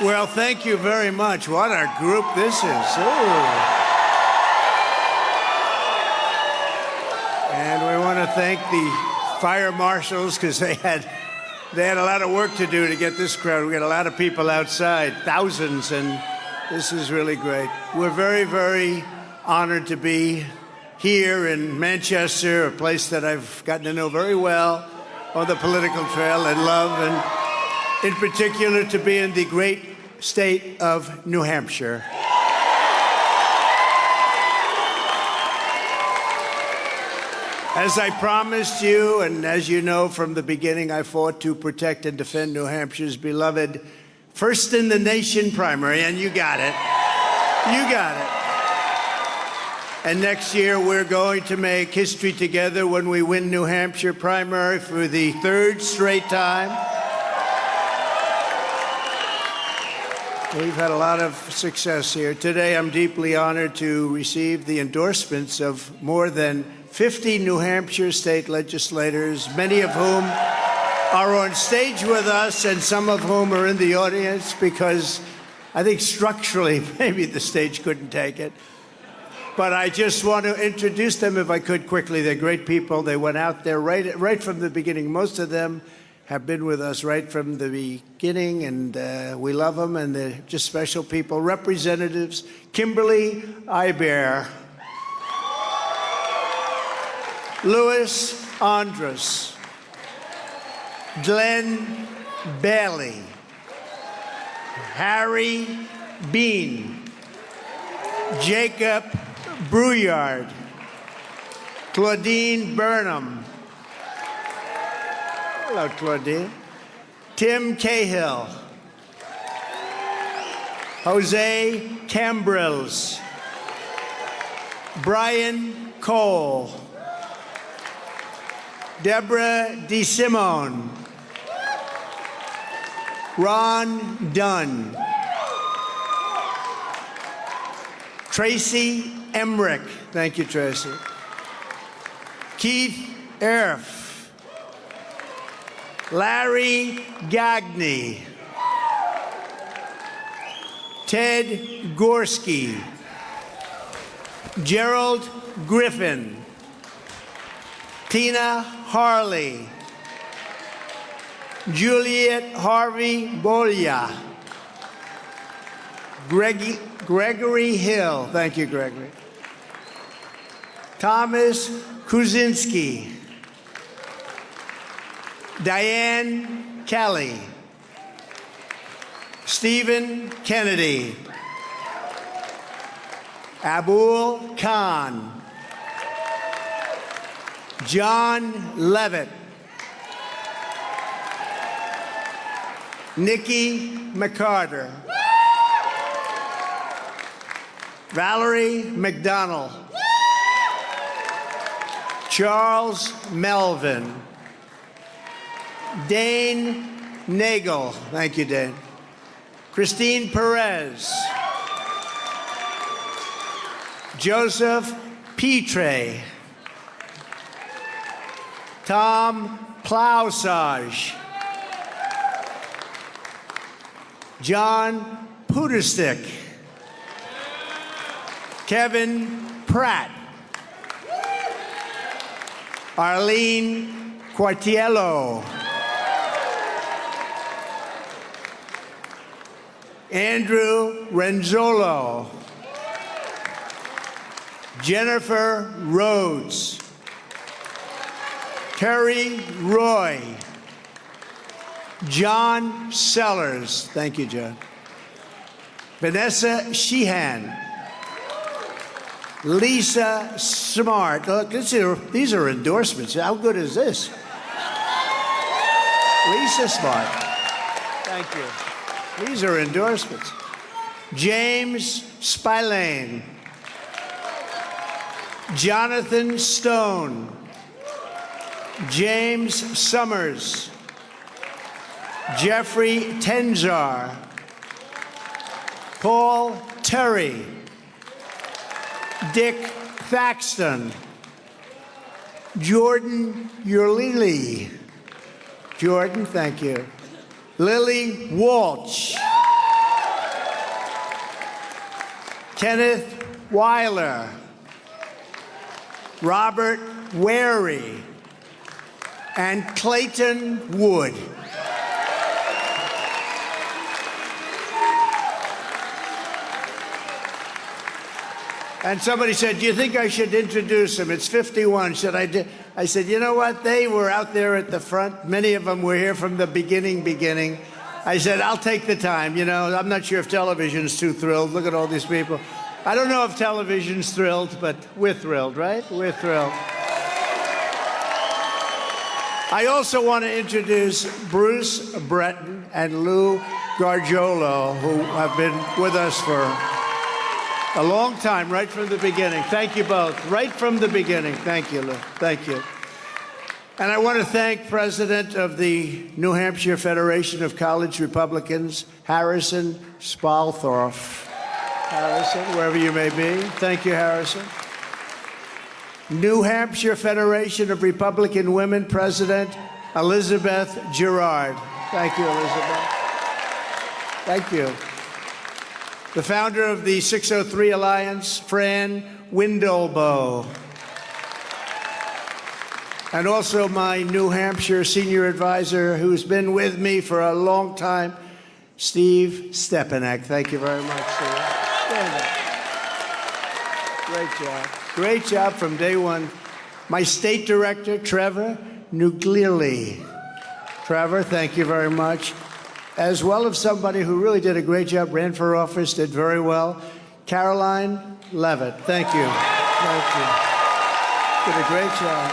Well, thank you very much. What a group this is. Ooh. And we want to thank the fire marshals because they had a lot of work to do to get this crowd. We got a lot of people outside, thousands, and this is really great. We're very, very honored to be here in Manchester, a place that I've gotten to know very well on the political trail and love, and in particular to be in the great state of New Hampshire. As I promised you, and as you know from the beginning, I fought to protect and defend New Hampshire's beloved first in the nation primary, and you got it. You got it. And next year, we're going to make history together when we win New Hampshire primary for the third straight time. We've had a lot of success here. Today, I'm deeply honored to receive the endorsements of more than 50 New Hampshire state legislators, many of whom are on stage with us and some of whom are in the audience because I think structurally, maybe the stage couldn't take it. But I just want to introduce them, if I could, quickly. They're great people. They went out there right from the beginning. Most of them have been with us right from the beginning, and we love them, and they're just special people. Representatives Kimberly Iber, Louis Andrus, Glenn Bailey, Harry Bean, Jacob Brouillard, Claudine Burnham. Hello, Claudine. Tim Cahill, Jose Cambrils, Brian Cole, Deborah DeSimone, Ron Dunn, Tracy Emmerich, thank you, Tracy, Keith Erf, Larry Gagne, Ted Gorski, Gerald Griffin, Tina Harley, Juliet Harvey Bolia, Gregory Hill, thank you, Gregory, Thomas Kuczynski, Diane Kelly, Stephen Kennedy, Abul Khan, John Levitt, Nikki McCarter, Valerie McDonald, Charles Melvin, Dane Nagel, thank you, Dane, Christine Perez, Joseph Petre, Tom Plousage, John Puderstick, Kevin Pratt, Arlene Quartiello, Andrew Renzolo, Jennifer Rhodes, Terry Roy, John Sellers, thank you, John, Vanessa Sheehan, Lisa Smart. Look, these are endorsements. How good is this? Lisa Smart. Thank you. These are endorsements. James Spillane, Jonathan Stone, James Summers, Jeffrey Tenzar, Paul Terry, Dick Thaxton, Jordan Urlili. Jordan, thank you. Lily Walsh. Kenneth Weiler, Robert Wary, and Clayton Wood. And somebody said, do you think I should introduce them? It's 51. Should I do? I said, you know what? They were out there at the front. Many of them were here from the beginning. I said, I'll take the time. You know, I'm not sure if television's too thrilled. Look at all these people. I don't know if television's thrilled, but we're thrilled, right? We're thrilled. I also want to introduce Bruce Breton and Lou Gargiolo, who have been with us for a long time, right from the beginning. Thank you both. Right from the beginning. Thank you, Lou. Thank you. And I want to thank President of the New Hampshire Federation of College Republicans, Harrison Spalthorf. Harrison, wherever you may be. Thank you, Harrison. New Hampshire Federation of Republican Women President, Elizabeth Girard. Thank you, Elizabeth. Thank you. The founder of the 603 Alliance, Fran Windolbo. And also my New Hampshire senior advisor, who's been with me for a long time, Steve Stepanek. Thank you very much, Steve. Stand up. Great job. Great job from day one. My state director, Trevor Nuglieli. Trevor, thank you very much. As well as somebody who really did a great job, ran for office, did very well, Caroline Levitt. Thank you. Thank you. Did a great job.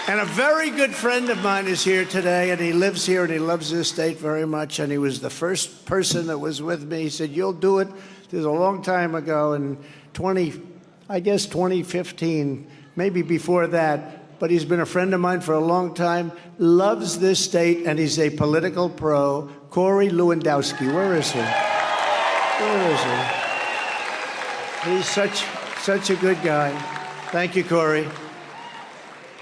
And a very good friend of mine is here today, and he lives here, and he loves this state very much, and he was the first person that was with me. He said, you'll do it. This was a long time ago, in 2015, maybe before that. But he's been a friend of mine for a long time, loves this state, and he's a political pro. Corey Lewandowski. Where is he? Where is he? He's such a good guy. Thank you, Corey.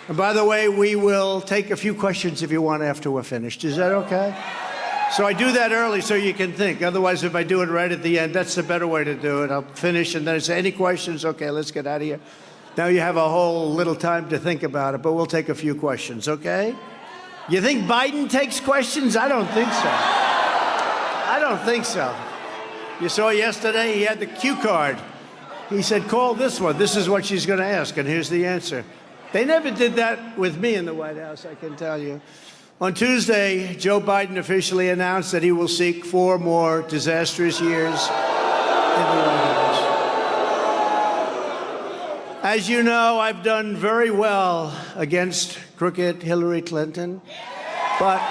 And by the way, we will take a few questions if you want after we're finished. Is that okay? So I do that early so you can think. Otherwise, if I do it right at the end, that's the better way to do it. I'll finish and then I say, any questions? Okay, let's get out of here. Now you have a whole little time to think about it, but we'll take a few questions, okay? You think Biden takes questions? I don't think so. I don't think so. You saw yesterday, he had the cue card. He said, call this one. This is what she's going to ask, and here's the answer. They never did that with me in the White House, I can tell you. On Tuesday, Joe Biden officially announced that he will seek 4 more disastrous years in the White House. As you know, I've done very well against crooked Hillary Clinton. But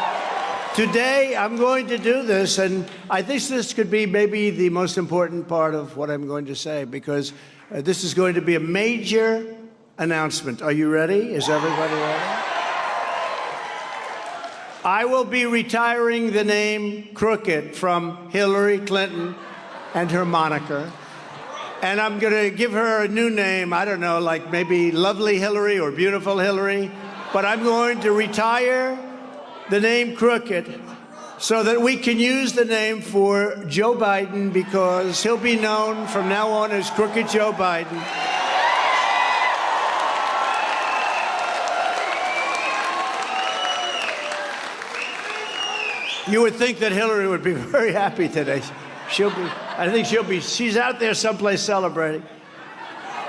today, I'm going to do this, and I think this could be maybe the most important part of what I'm going to say, because this is going to be a major announcement. Are you ready? Is everybody ready? I will be retiring the name Crooked from Hillary Clinton and her moniker. And I'm going to give her a new name, I don't know, like maybe Lovely Hillary or Beautiful Hillary. But I'm going to retire the name Crooked so that we can use the name for Joe Biden, because he'll be known from now on as Crooked Joe Biden. You would think that Hillary would be very happy today. She's out there someplace celebrating.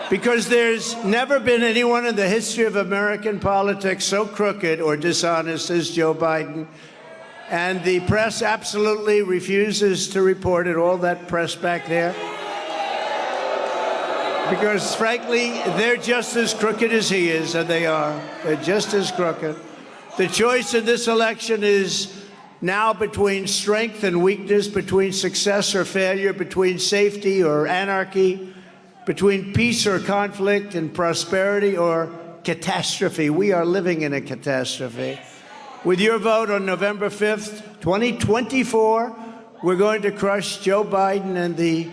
Because there's never been anyone in the history of American politics so crooked or dishonest as Joe Biden. And the press absolutely refuses to report it, all that press back there. Because frankly, they're just as crooked as he is, and they are. They're just as crooked. The choice in this election is now between strength and weakness, between success or failure, between safety or anarchy, between peace or conflict, and prosperity or catastrophe. We are living in a catastrophe. With your vote on November 5th, 2024, we're going to crush Joe Biden and the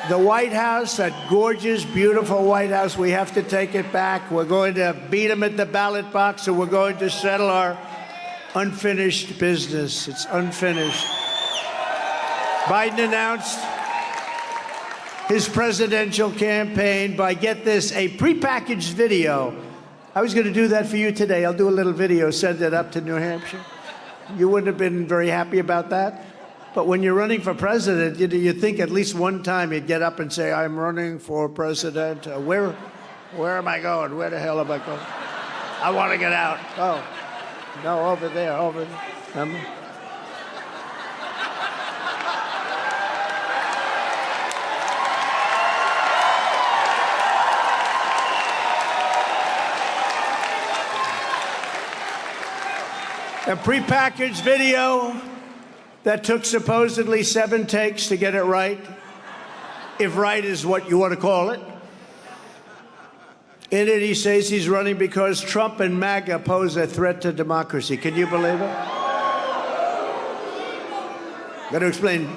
White House, that gorgeous, beautiful White House. We have to take it back. We're going to beat him at the ballot box, and we're going to settle our unfinished business. It's unfinished. Biden announced his presidential campaign by, get this, a prepackaged video. I was going to do that for you today. I'll do a little video, send it up to New Hampshire. You wouldn't have been very happy about that. But when you're running for president, you think at least one time you'd get up and say, I'm running for president. Where am I going? Where the hell am I going? I want to get out. Oh, no, over there, over there. A prepackaged video that took supposedly 7 takes to get it right, if right is what you want to call it. In it, he says he's running because Trump and MAGA pose a threat to democracy. Can you believe it? Got to explain.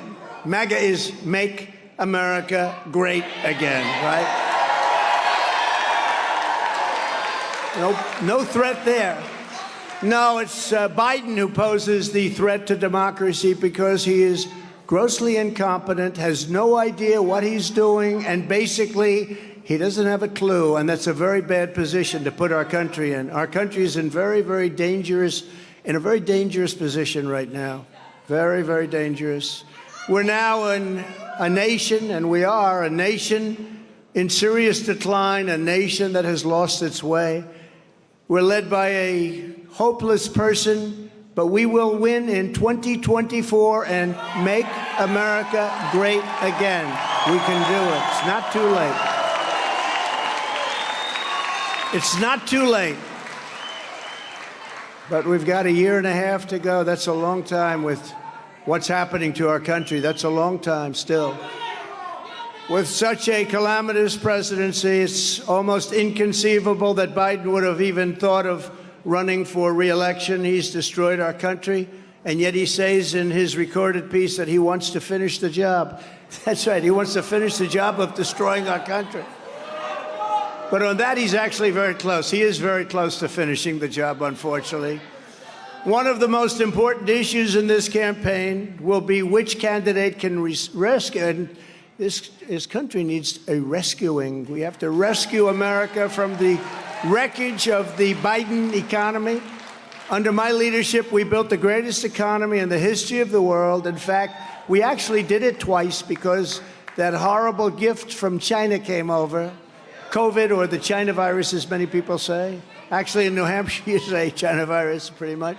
MAGA is Make America Great Again, right? No threat there. No, it's Biden who poses the threat to democracy because he is grossly incompetent, has no idea what he's doing, and basically he doesn't have a clue, and that's a very bad position to put our country in. Our country is in a very dangerous position right now. Very, very dangerous. We're now in a nation, and we are a nation in serious decline, a nation that has lost its way. We're led by a hopeless person, but we will win in 2024 and make America great again. We can do it. It's not too late. It's not too late. But we've got 1.5 years to go. That's a long time with what's happening to our country. That's a long time still. With such a calamitous presidency, it's almost inconceivable that Biden would have even thought of running for re-election. He's destroyed our country, and yet he says in his recorded piece that he wants to finish the job. That's right, he wants to finish the job of destroying our country. But on that, he's actually very close. He is very close to finishing the job, unfortunately. One of the most important issues in this campaign will be which candidate can rescue, and this country needs a rescuing. We have to rescue America from the wreckage of the Biden economy. Under my leadership, we built the greatest economy in the history of the world. In fact, we actually did it twice because that horrible gift from China came over. COVID, or the China virus, as many people say. Actually, in New Hampshire, you say China virus, pretty much.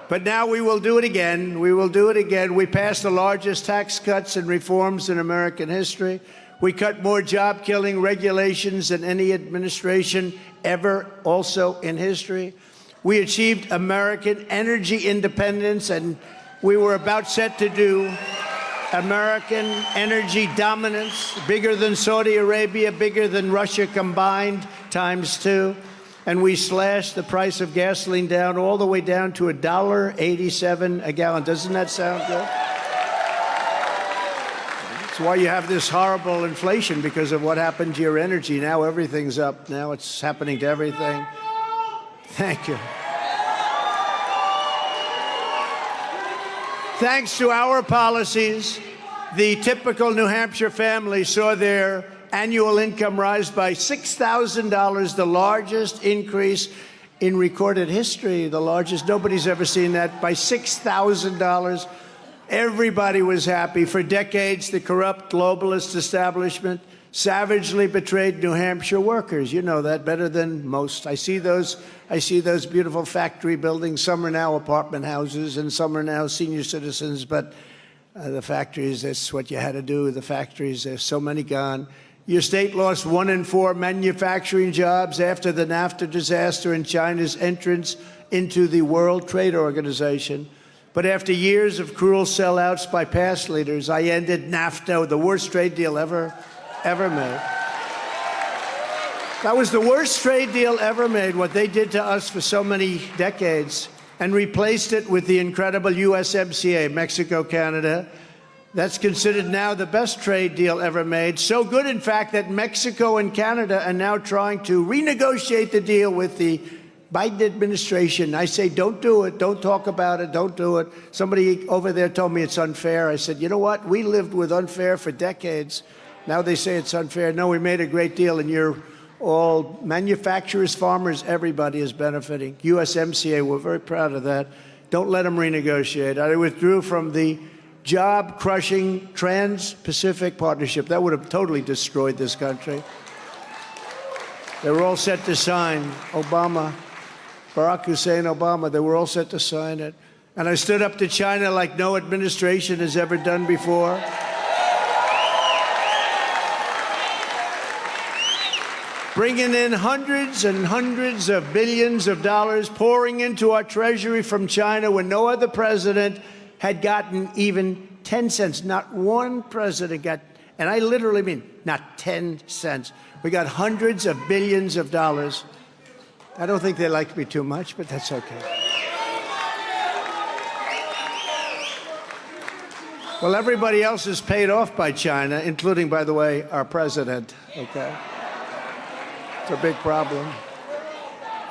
But now we will do it again. We will do it again. We passed the largest tax cuts and reforms in American history. We cut more job-killing regulations than any administration ever, also in history. We achieved American energy independence, and we were about set to do American energy dominance, bigger than Saudi Arabia, bigger than Russia combined, ×2. And we slashed the price of gasoline down all the way down to $1.87 a gallon. Doesn't that sound good? That's why you have this horrible inflation, because of what happened to your energy. Now everything's up. Now it's happening to everything. Thank you. Thanks to our policies, the typical New Hampshire family saw their annual income rise by $6,000, the largest increase in recorded history, the largest. Nobody's ever seen that, by $6,000. Everybody was happy. For decades, the corrupt globalist establishment savagely betrayed New Hampshire workers. You know that better than most. I see those beautiful factory buildings. Some are now apartment houses, and some are now senior citizens. But the factories, that's what you had to do. The factories, there's so many gone. Your state lost 1 in 4 manufacturing jobs after the NAFTA disaster and China's entrance into the World Trade Organization. But after years of cruel sellouts by past leaders, I ended NAFTA, the worst trade deal ever made. That was the worst trade deal ever made, what they did to us for so many decades, and replaced it with the incredible USMCA, Mexico, Canada. That's considered now the best trade deal ever made. So good, in fact, that Mexico and Canada are now trying to renegotiate the deal with the Biden administration. I say, don't do it. Don't talk about it. Don't do it. Somebody over there told me it's unfair. I said, you know what? We lived with unfair for decades. Now they say it's unfair. No, we made a great deal, and you're all manufacturers, farmers, everybody is benefiting. USMCA, we're very proud of that. Don't let them renegotiate. I withdrew from the job-crushing Trans-Pacific Partnership. That would have totally destroyed this country. They were all set to sign. Obama, Barack Hussein Obama, they were all set to sign it. And I stood up to China like no administration has ever done before. Bringing in hundreds and hundreds of billions of dollars, pouring into our treasury from China when no other president had gotten even 10 cents. Not one president got, and I literally mean not 10 cents. We got hundreds of billions of dollars. I don't think they like me too much, but that's okay. Well, everybody else is paid off by China, including, by the way, our president, okay? It's a big problem.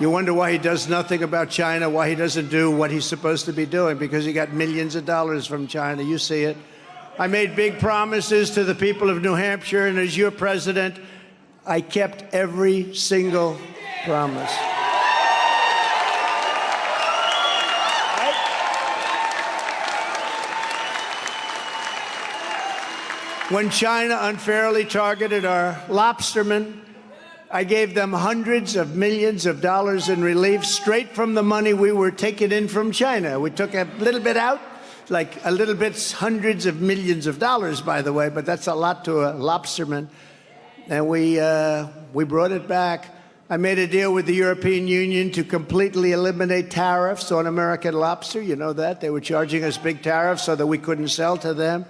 You wonder why he does nothing about China, why he doesn't do what he's supposed to be doing, because he got millions of dollars from China. You see it. I made big promises to the people of New Hampshire, and as your president, I kept every single promise. When China unfairly targeted our lobstermen, I gave them hundreds of millions of dollars in relief straight from the money we were taking in from China. We took a little bit out, like a little bit's hundreds of millions of dollars, by the way, but that's a lot to a lobsterman. And we brought it back. I made a deal with the European Union to completely eliminate tariffs on American lobster. You know that. They were charging us big tariffs so that we couldn't sell to them.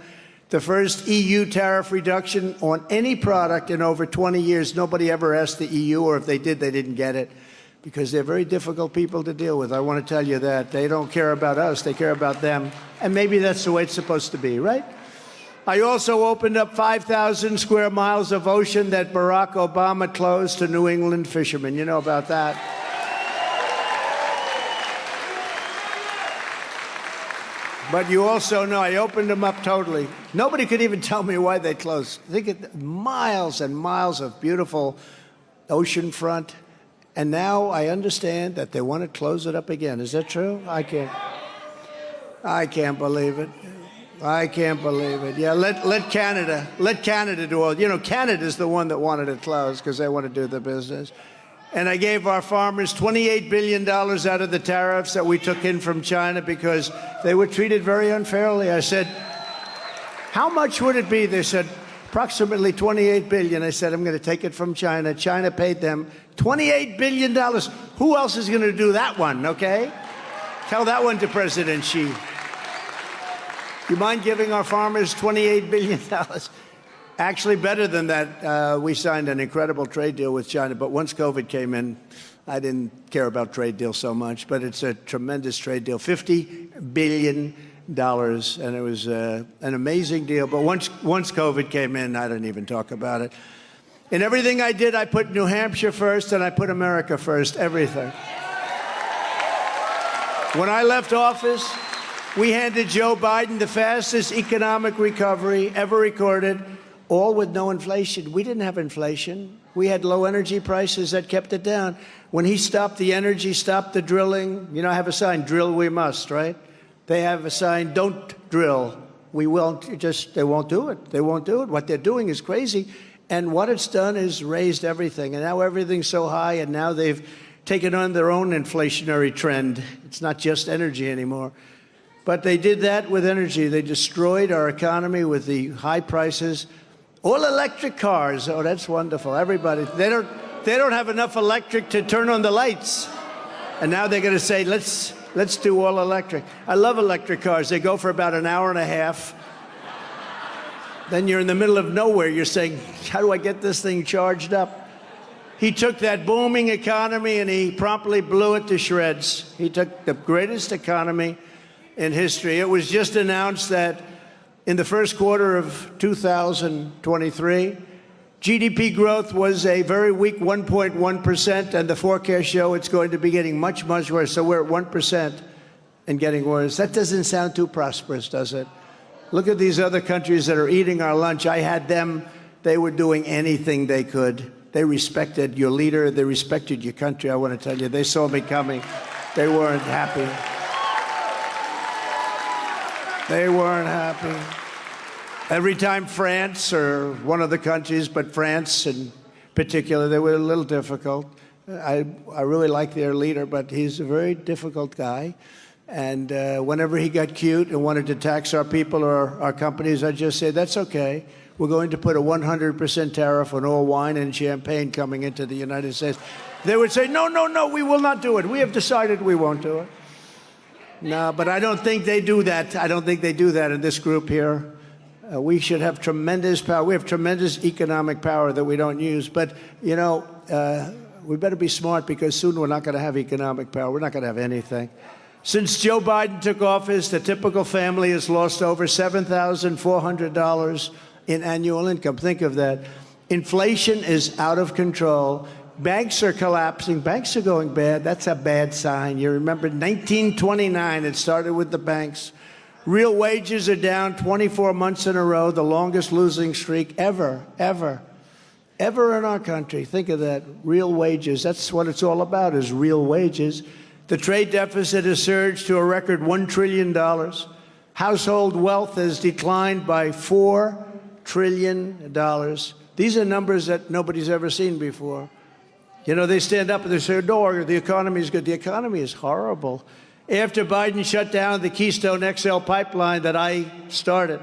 The first EU tariff reduction on any product in over 20 years. Nobody ever asked the EU, or if they did, they didn't get it, because they're very difficult people to deal with. I want to tell you that. They don't care about us. They care about them. And maybe that's the way it's supposed to be, right? I also opened up 5,000 square miles of ocean that Barack Obama closed to New England fishermen. You know about that. But you also know I opened them up totally. Nobody could even tell me why they closed. Think of miles and miles of beautiful ocean front. And now I understand that they want to close it up again. Is that true? I can't believe it. I can't believe it. Yeah, let Canada do all. You know, Canada's the one that wanted it closed because they want to do the business. And I gave our farmers $28 billion out of the tariffs that we took in from China because they were treated very unfairly. I said, how much would it be? They said, approximately $28 billion. I said, I'm going to take it from China. China paid them $28 billion. Who else is going to do that one, okay? Tell that one to President Xi. You mind giving our farmers $28 billion? Actually, better than that, we signed an incredible trade deal with China. But once COVID came in, I didn't care about trade deals so much. But it's a tremendous trade deal, $50 billion. And it was an amazing deal. But once COVID came in, I didn't even talk about it. In everything I did, I put New Hampshire first, and I put America first, everything. When I left office, we handed Joe Biden the fastest economic recovery ever recorded, all with no inflation. We didn't have inflation. We had low energy prices that kept it down. When he stopped the energy, stopped the drilling, you know, I have a sign, drill we must, right? They have a sign, don't drill. We won't, they won't do it. They won't do it. What they're doing is crazy. And what it's done is raised everything. And now everything's so high, and now they've taken on their own inflationary trend. It's not just energy anymore. But they did that with energy. They destroyed our economy with the high prices. All electric cars. Oh, that's wonderful. Everybody, they don't have enough electric to turn on the lights. And now they're going to say, let's do all electric. I love electric cars. They go for about an hour and a half. Then you're in the middle of nowhere. You're saying, how do I get this thing charged up? He took that booming economy and he promptly blew it to shreds. He took the greatest economy in history. It was just announced that in the first quarter of 2023, GDP growth was a very weak 1.1%, and the forecasts show it's going to be getting much, much worse. So we're at 1% and getting worse. That doesn't sound too prosperous, does it? Look at these other countries that are eating our lunch. I had them. They were doing anything they could. They respected your leader. They respected your country, I want to tell you. They saw me coming. They weren't happy. They weren't happy. Every time France, or one of the countries, but France in particular, they were a little difficult. I really like their leader, but he's a very difficult guy. And whenever he got cute and wanted to tax our people or our companies, I just say, that's okay. We're going to put a 100% tariff on all wine and champagne coming into the United States. They would say, no, no, no, we will not do it. We have decided we won't do it. No, but I don't think they do that. I don't think they do that in this group here. We should have tremendous power. We have tremendous economic power that we don't use. But, you know, we better be smart, because soon we're not going to have economic power. We're not going to have anything. Since Joe Biden took office, the typical family has lost over $7,400 in annual income. Think of that. Inflation is out of control. Banks are collapsing. Banks are going bad. That's a bad sign. You remember 1929, it started with the banks. Real wages are down 24 months in a row, the longest losing streak ever in our country. Think of that, real wages. That's what it's all about, is real wages. The trade deficit has surged to a record $1 trillion. Household wealth has declined by $4 trillion. These are numbers that nobody's ever seen before. You know, they stand up and they say, no, the economy is good. The economy is horrible. After Biden shut down the Keystone XL pipeline that I started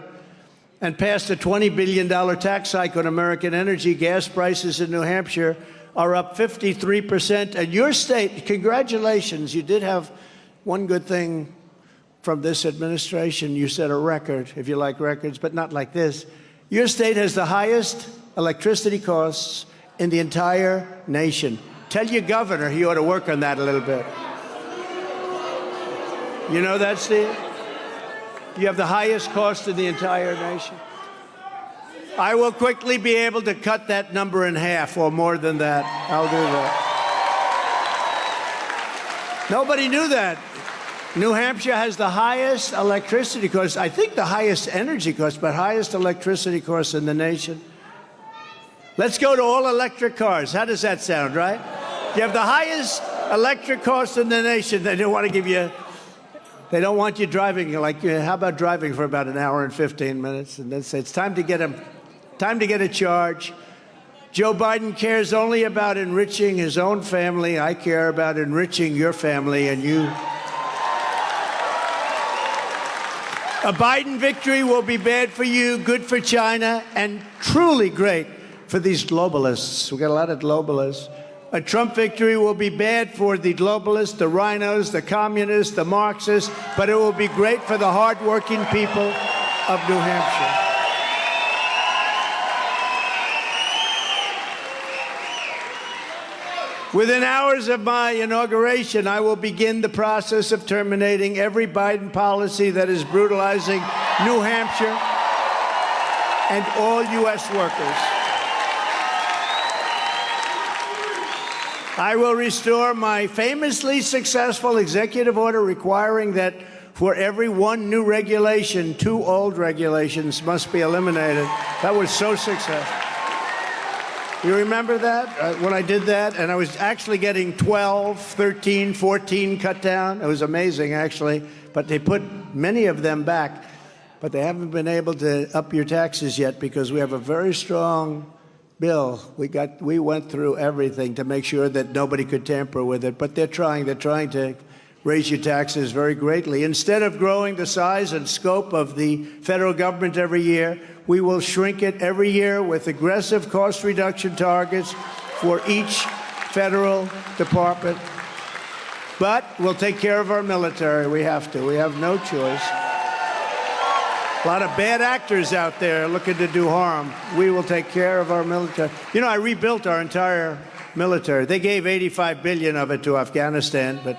and passed a $20 billion tax hike on American energy, gas prices in New Hampshire are up 53%. And your state, congratulations, you did have one good thing from this administration. You set a record, if you like records, but not like this. Your state has the highest electricity costs in the entire nation. Tell your governor he ought to work on that a little bit. You know that, Steve? You have the highest cost in the entire nation. I will quickly be able to cut that number in half, or more than that. I'll do that. Nobody knew that. New Hampshire has the highest electricity cost, I think the highest energy cost, but highest electricity cost in the nation. Let's go to all electric cars. How does that sound, right? You have the highest electric cost in the nation. They don't want to give you... They don't want you driving, like, how about driving for about an hour and 15 minutes? And then say, it's time to get a charge. Joe Biden cares only about enriching his own family. I care about enriching your family and you. A Biden victory will be bad for you, good for China, and truly great for these globalists. We've got a lot of globalists. A Trump victory will be bad for the globalists, the rhinos, the communists, the Marxists, but it will be great for the hardworking people of New Hampshire. Within hours of my inauguration, I will begin the process of terminating every Biden policy that is brutalizing New Hampshire and all U.S. workers. I will restore my famously successful executive order requiring that for every one new regulation, 2 old regulations must be eliminated. That was so successful. You remember that? When I did that, and I was actually getting 12, 13, 14 cut down. It was amazing, actually. But they put many of them back. But they haven't been able to up your taxes yet because we have a very strong bill. We went through everything to make sure that nobody could tamper with it, but they're trying to raise your taxes very greatly. Instead of growing the size and scope of the federal government every year, we will shrink it every year with aggressive cost reduction targets for each federal department. But we'll take care of our military. We have to. We have no choice. A lot of bad actors out there looking to do harm. We will take care of our military. You know, I rebuilt our entire military. They gave $85 billion of it to Afghanistan, but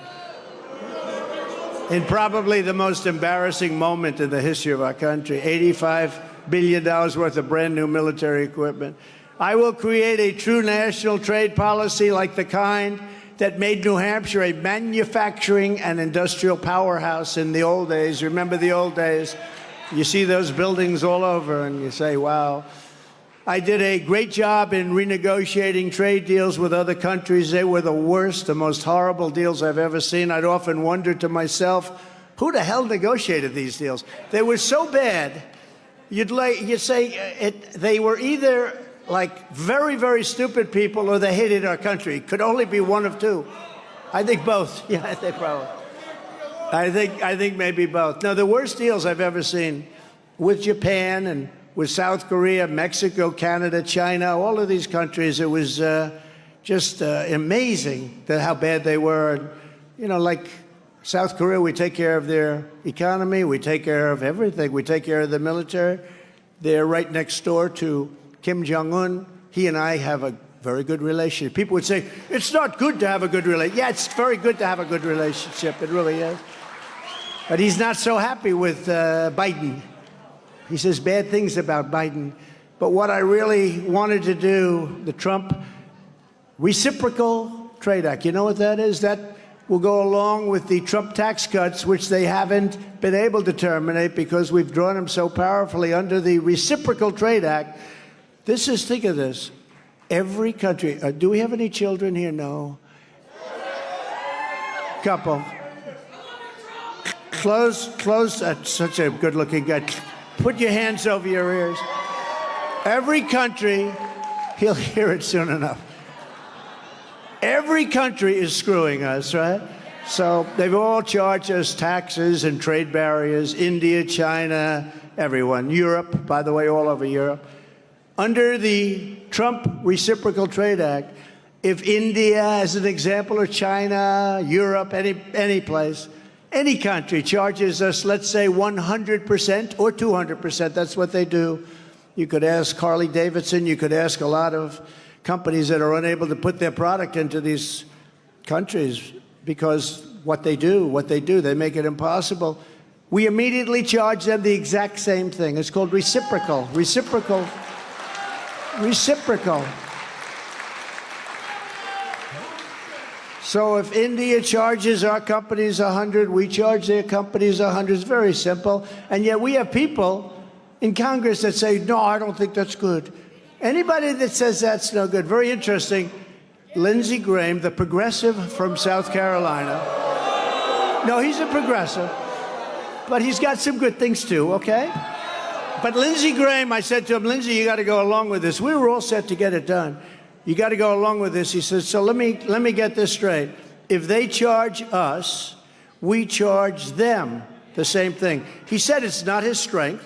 in probably the most embarrassing moment in the history of our country, $85 billion worth of brand new military equipment. I will create a true national trade policy like the kind that made New Hampshire a manufacturing and industrial powerhouse in the old days. Remember the old days? You see those buildings all over and you say, wow. I did a great job in renegotiating trade deals with other countries. They were the worst, the most horrible deals I've ever seen. I'd often wondered to myself, who the hell negotiated these deals? They were so bad, you'd say they were either like very, very stupid people or they hated our country. It could only be one of two. I think both. Yeah, I think probably. I think maybe both. No, the worst deals I've ever seen with Japan and with South Korea, Mexico, Canada, China, all of these countries, it was just amazing how bad they were. And, you know, like South Korea, we take care of their economy, we take care of everything, we take care of the military. They're right next door to Kim Jong-un. He and I have a very good relationship. People would say, it's not good to have a good relationship. Yeah, it's very good to have a good relationship. It really is. But he's not so happy with Biden. He says bad things about Biden. But what I really wanted to do, the Trump Reciprocal Trade Act, you know what that is? That will go along with the Trump tax cuts, which they haven't been able to terminate because we've drawn them so powerfully under the Reciprocal Trade Act. This is, think of this, every country, do we have any children here? No. Couple. Close, that's such a good-looking guy. Put your hands over your ears. Every country, he'll hear it soon enough. Every country is screwing us, right? So they've all charged us taxes and trade barriers. India, China, everyone. Europe, by the way, all over Europe. Under the Trump Reciprocal Trade Act, if India, as an example, or China, Europe, any place, any country charges us, let's say, 100% or 200%, that's what they do. You could ask Harley Davidson, you could ask a lot of companies that are unable to put their product into these countries because what they do, they make it impossible. We immediately charge them the exact same thing. It's called reciprocal. Reciprocal. So if India charges our companies 100, we charge their companies 100. It's very simple. And yet we have people in Congress that say, no, I don't think that's good. Anybody that says that's no good, very interesting. Lindsey Graham, the progressive from South Carolina. No, he's a progressive, but he's got some good things too, okay? But Lindsey Graham, I said to him, Lindsey, you got to go along with this. We were all set to get it done. You got to go along with this. He says, so let me get this straight. If they charge us, we charge them the same thing. He said it's not his strength.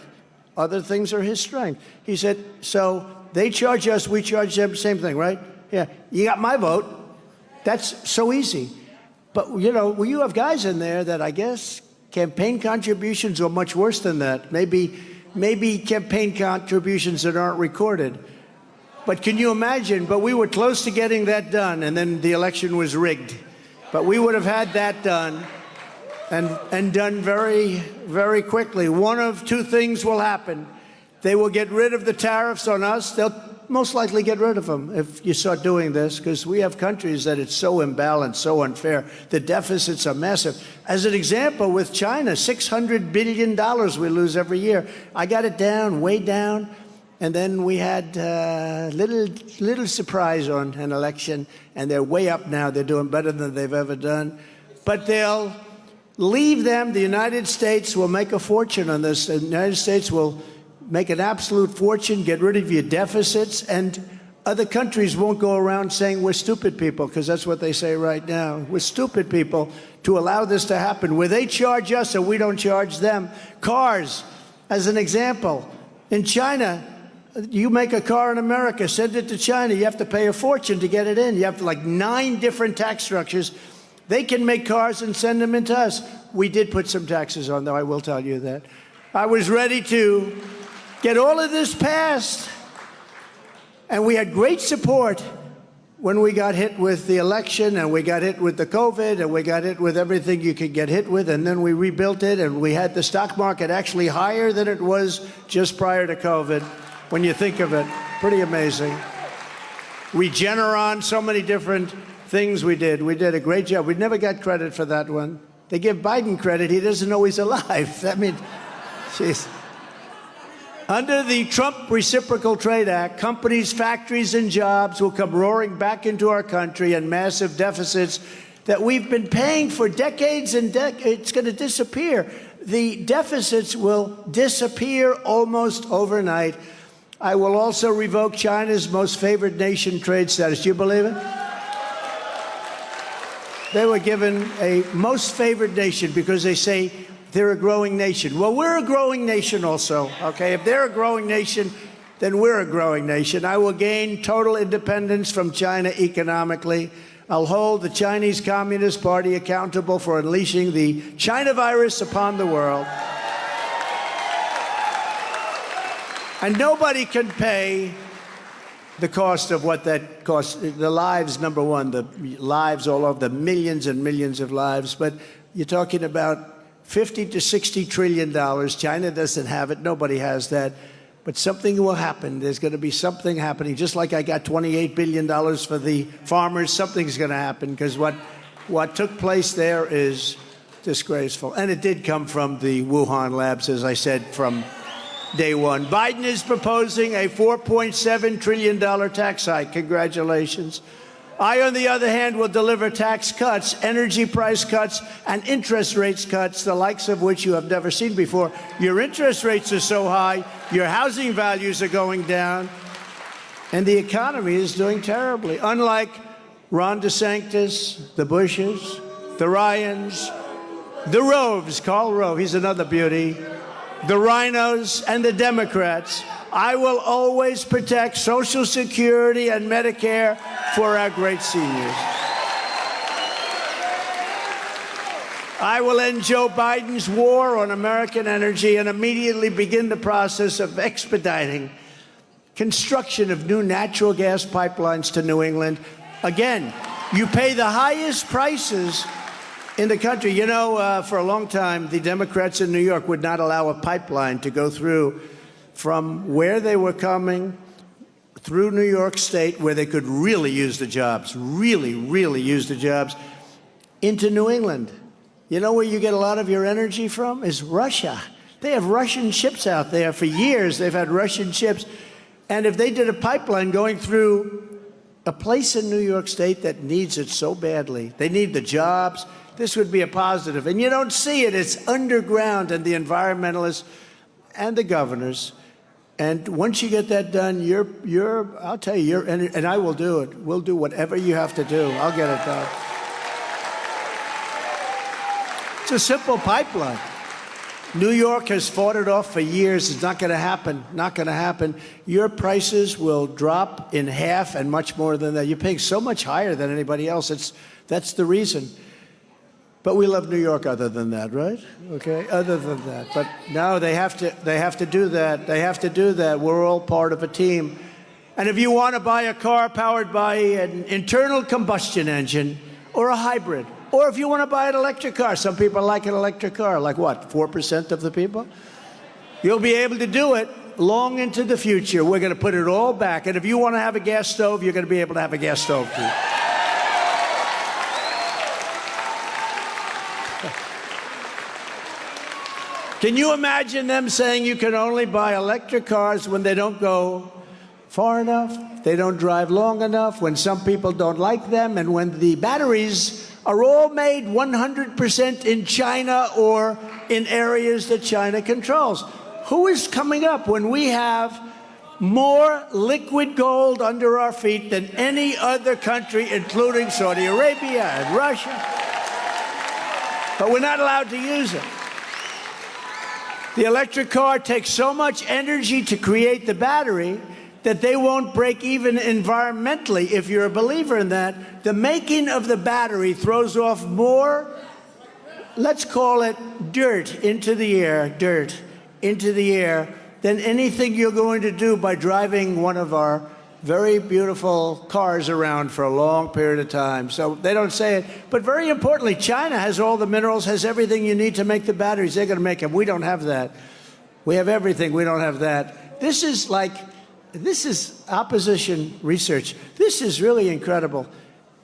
Other things are his strength. He said, so they charge us, we charge them, same thing, right? Yeah, you got my vote. That's so easy. But, you know, well, you have guys in there that I guess campaign contributions are much worse than that. Maybe campaign contributions that aren't recorded. But can you imagine? But we were close to getting that done, and then the election was rigged. But we would have had that done, and done very, very quickly. One of two things will happen. They will get rid of the tariffs on us. They'll most likely get rid of them if you start doing this, because we have countries that it's so imbalanced, so unfair. The deficits are massive. As an example, with China, $600 billion we lose every year. I got it down, way down. And then we had a little surprise on an election, and they're way up now. They're doing better than they've ever done. But they'll leave them. The United States will make a fortune on this. The United States will make an absolute fortune, get rid of your deficits, and other countries won't go around saying we're stupid people, because that's what they say right now. We're stupid people to allow this to happen, where they charge us and we don't charge them. Cars, as an example. In China, you make a car in America, send it to China, you have to pay a fortune to get it in. You have like 9 different tax structures. They can make cars and send them into us. We did put some taxes on, though, I will tell you that. I was ready to get all of this passed, and we had great support when we got hit with the election, and we got hit with the COVID, and we got hit with everything you could get hit with, and then we rebuilt it, and we had the stock market actually higher than it was just prior to COVID. When you think of it, pretty amazing. Regeneron, so many different things we did. We did a great job. We never got credit for that one. They give Biden credit. He doesn't know he's alive. I mean, jeez. Under the Trump Reciprocal Trade Act, companies, factories, and jobs will come roaring back into our country, and massive deficits that we've been paying for decades and it's going to disappear. The deficits will disappear almost overnight. I will also revoke China's most favored nation trade status. Do you believe it? They were given a most favored nation because they say they're a growing nation. Well, we're a growing nation also, okay? If they're a growing nation, then we're a growing nation. I will gain total independence from China economically. I'll hold the Chinese Communist Party accountable for unleashing the China virus upon the world. And nobody can pay the cost of what that costs. The lives, number one, the lives all over, the millions and millions of lives. But you're talking about $50 to $60 trillion. China doesn't have it. Nobody has that. But something will happen. There's going to be something happening. Just like I got $28 billion for the farmers, something's going to happen, because what took place there is disgraceful. And it did come from the Wuhan labs, as I said, from day one. Biden is proposing a $4.7 trillion tax hike. Congratulations. I, on the other hand, will deliver tax cuts, energy price cuts, and interest rates cuts, the likes of which you have never seen before. Your interest rates are so high, your housing values are going down, and the economy is doing terribly. Unlike Ron DeSantis, the Bushes, the Ryans, the Roves, Karl Rove, he's another beauty, the Rhinos, and the Democrats, I will always protect Social Security and Medicare for our great seniors. I will end Joe Biden's war on American energy and immediately begin the process of expediting construction of new natural gas pipelines to New England. Again, you pay the highest prices in the country. You know, for a long time, the Democrats in New York would not allow a pipeline to go through from where they were coming through New York State, where they could really use the jobs, really use the jobs, into New England. You know where you get a lot of your energy from? Is Russia. They have Russian ships out there. For years, they've had Russian ships. And if they did a pipeline going through a place in New York State that needs it so badly, they need the jobs, this would be a positive. And you don't see it. It's underground, and the environmentalists and the governors. And once you get that done, I'll tell you, and I will do it. We'll do whatever you have to do. I'll get it done. It's a simple pipeline. New York has fought it off for years. It's not going to happen. Not going to happen. Your prices will drop in half and much more than that. You're paying so much higher than anybody else. That's the reason. But we love New York other than that, right? Okay, other than that. But no, they have to do that. They have to do that. We're all part of a team. And if you want to buy a car powered by an internal combustion engine or a hybrid, or if you want to buy an electric car, some people like an electric car, like what, 4% of the people? You'll be able to do it long into the future. We're going to put it all back. And if you want to have a gas stove, you're going to be able to have a gas stove too. Can you imagine them saying you can only buy electric cars when they don't go far enough, they don't drive long enough, when some people don't like them, and when the batteries are all made 100% in China or in areas that China controls? Who is coming up when we have more liquid gold under our feet than any other country, including Saudi Arabia and Russia? But we're not allowed to use it. The electric car takes so much energy to create the battery that they won't break even environmentally. If you're a believer in that, the making of the battery throws off more, let's call it dirt into the air, than anything you're going to do by driving one of our very beautiful cars around for a long period of time. So they don't say it. But very importantly, China has all the minerals, has everything you need to make the batteries. They're going to make them. We don't have that. We have everything. We don't have that. This is like this is opposition research. This is really incredible.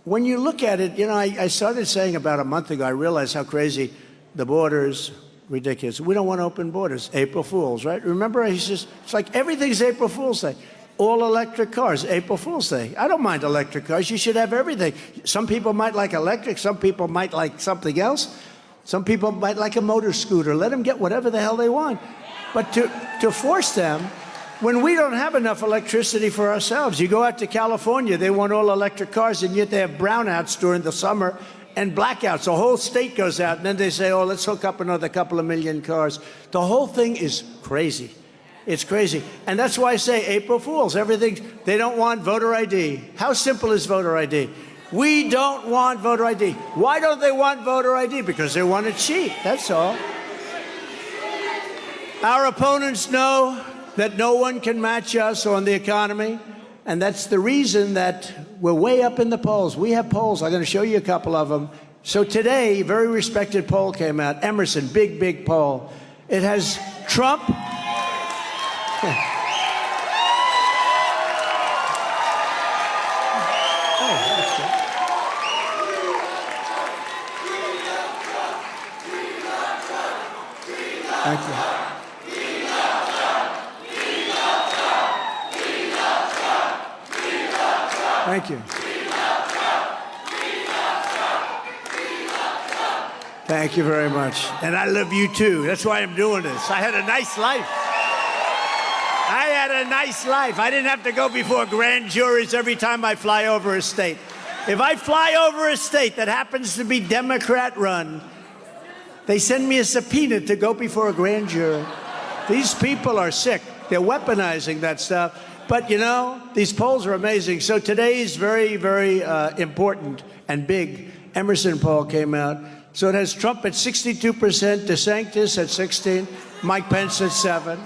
When you look at it, you know, I started saying about a month ago, I realized how crazy the borders, ridiculous. We don't want to open borders. April Fools, right? Remember, he says, it's like everything's April Fool's Day. All electric cars, April Fool's Day. I don't mind electric cars. You should have everything. Some people might like electric. Some people might like something else. Some people might like a motor scooter. Let them get whatever the hell they want. But to force them, when we don't have enough electricity for ourselves, you go out to California, they want all electric cars, and yet they have brownouts during the summer and blackouts. The whole state goes out, and then they say, oh, let's hook up another couple of million cars. The whole thing is crazy. It's crazy. And that's why I say April Fools. Everything, they don't want voter ID. How simple is voter ID? We don't want voter ID. Why don't they want voter ID? Because they want to cheat. That's all. Our opponents know that no one can match us on the economy, and that's the reason that we're way up in the polls. We have polls. I'm going to show you a couple of them. So today, a very respected poll came out. Emerson, big poll. It has Trump. Thank you. Thank you. Thank you very much. And I love you too. That's why I'm doing this. I had a nice life. I didn't have to go before grand juries every time I fly over a state. If I fly over a state that happens to be Democrat run, they send me a subpoena to go before a grand jury. These people are sick. They're weaponizing that stuff. But, you know, these polls are amazing. So today's very important and big Emerson poll came out. So it has Trump at 62%, DeSantis at 16%, Mike Pence at 7%.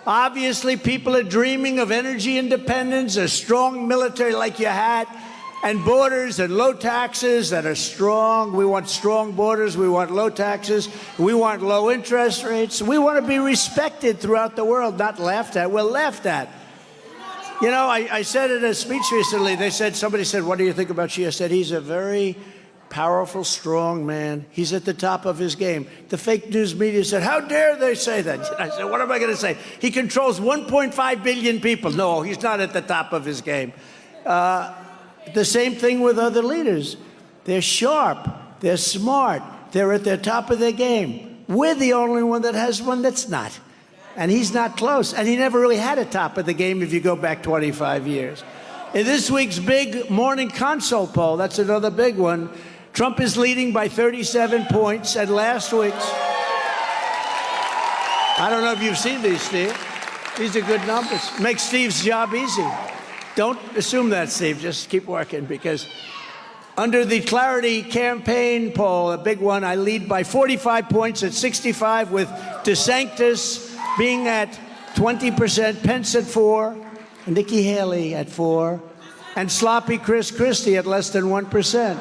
Obviously, people are dreaming of energy independence, a strong military like you had, and borders and low taxes that are strong. We want strong borders. We want low taxes. We want low interest rates. We want to be respected throughout the world, not laughed at. We're laughed at. You know, I said in a speech recently, somebody said, what do you think about Xi? I said, he's a very powerful, strong man. He's at the top of his game. The fake news media said, how dare they say that? I said, what am I going to say? He controls 1.5 billion people. No, he's not at the top of his game. The same thing with other leaders. They're sharp. They're smart. They're at the top of their game. We're the only one that has one that's not. And he's not close. And he never really had a top of the game if you go back 25 years. In this week's big morning consult poll, that's another big one, Trump is leading by 37 points. And last week's, I don't know if you've seen these, Steve. These are good numbers. Makes Steve's job easy. Don't assume that, Steve. Just keep working, because under the Clarity campaign poll, a big one, I lead by 45 points at 65, with DeSantis being at 20%, Pence at 4%, Nikki Haley at 4%, and sloppy Chris Christie at less than 1%.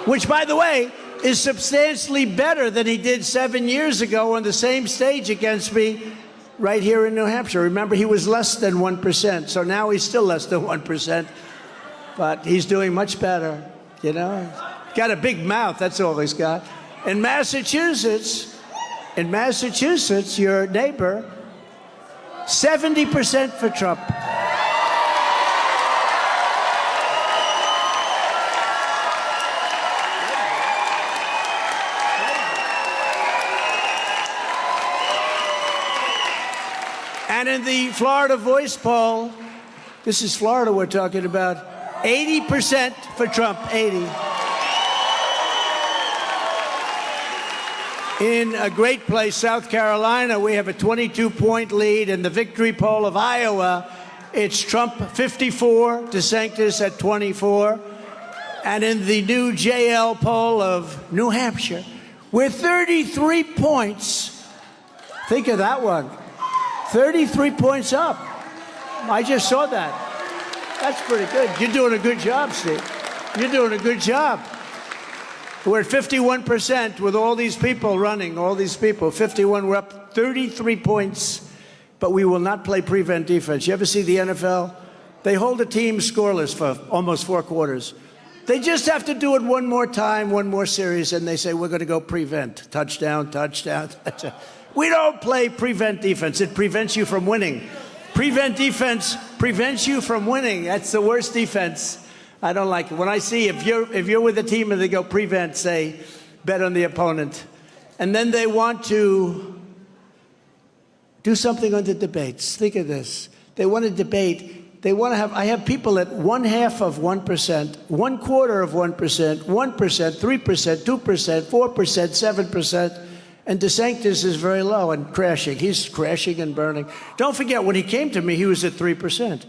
Which, by the way, is substantially better than he did 7 years ago on the same stage against me right here in New Hampshire. Remember, he was less than 1%, so now he's still less than 1%, but he's doing much better, you know? Got a big mouth, that's all he's got. In Massachusetts, your neighbor, 70% for Trump. And in the Florida Voice poll, this is Florida we're talking about, 80% for Trump, 80. In a great place, South Carolina, we have a 22-point lead. In the victory poll of Iowa, it's Trump 54, DeSantis at 24. And in the new JL poll of New Hampshire, we're 33 points. Think of that one. 33 points up. I just saw that. That's pretty good. You're doing a good job, Steve. You're doing a good job. We're at 51% with all these people running, all these people. 51, we're up 33 points but we will not play prevent defense. You ever see the NFL? They hold a team scoreless for almost 4 quarters. They just have to do it one more time, one more series, and they say, we're going to go prevent. Touchdown, touchdown, touchdown. We don't play prevent defense. It prevents you from winning. Prevent defense prevents you from winning. That's the worst defense. I don't like it. When I see if you're with a team and they go prevent, say, bet on the opponent. And then they want to do something on the debates. Think of this. They want to debate. They want to have, I have people at 1/2 of 1%, 1/4 of 1%, 1%, 3%, 2%, 4%, 7%. And DeSantis is very low and crashing. He's crashing and burning. Don't forget, when he came to me, he was at 3%.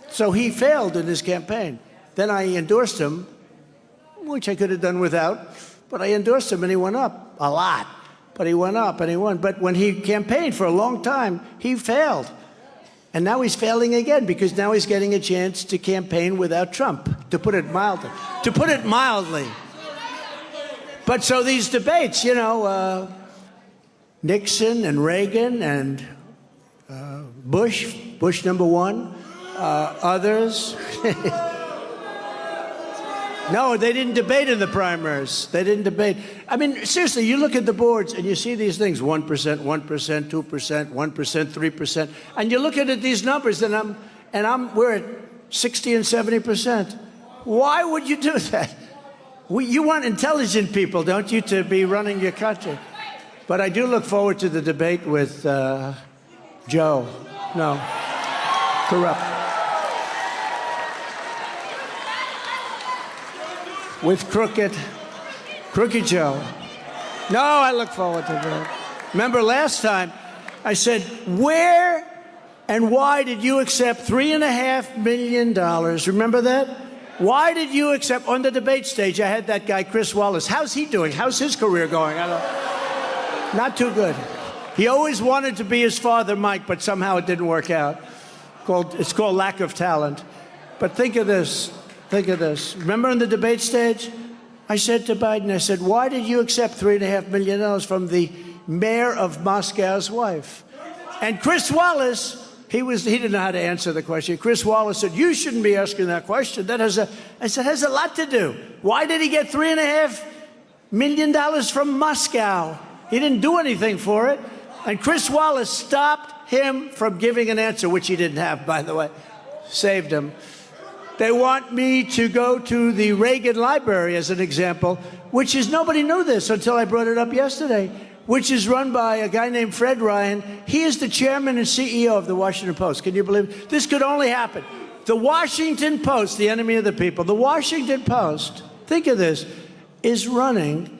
So he failed in his campaign. Then I endorsed him, which I could have done without, but I endorsed him and he went up a lot. But he went up and he won. But when he campaigned for a long time, he failed. And now he's failing again because now he's getting a chance to campaign without Trump, to put it mildly. To put it mildly. But so these debates, you know, Nixon and Reagan and Bush #1, others. No, they didn't debate in the primaries. They didn't debate. I mean, seriously, you look at the boards and you see these things, 1%, 1%, 2%, 1%, 3%. And you look at these numbers and we're at 60 and 70%. Why would you do that? You want intelligent people, don't you, to be running your country? But I do look forward to the debate with Joe. No, corrupt. With Crooked Joe. No, I look forward to that. Remember last time I said, where and why did you accept $3.5 million? Remember that? Why did you accept, on the debate stage, I had that guy, Chris Wallace. How's he doing? How's his career going? Not too good. He always wanted to be his father, Mike, but somehow it didn't work out. It's called lack of talent. But think of this. Think of this. Remember on the debate stage? I said to Biden, I said, why did you accept $3.5 million from the mayor of Moscow's wife? And Chris Wallace, he didn't know how to answer the question. Chris Wallace said, you shouldn't be asking that question. I said, has a lot to do. Why did he get $3.5 million from Moscow? He didn't do anything for it. And Chris Wallace stopped him from giving an answer, which he didn't have, by the way. Saved him. They want me to go to the Reagan Library, as an example, which is, nobody knew this until I brought it up yesterday, which is run by a guy named Fred Ryan. He is the chairman and CEO of the Washington Post. Can you believe it? This could only happen. The Washington Post, the enemy of the people, the Washington Post, think of this, is running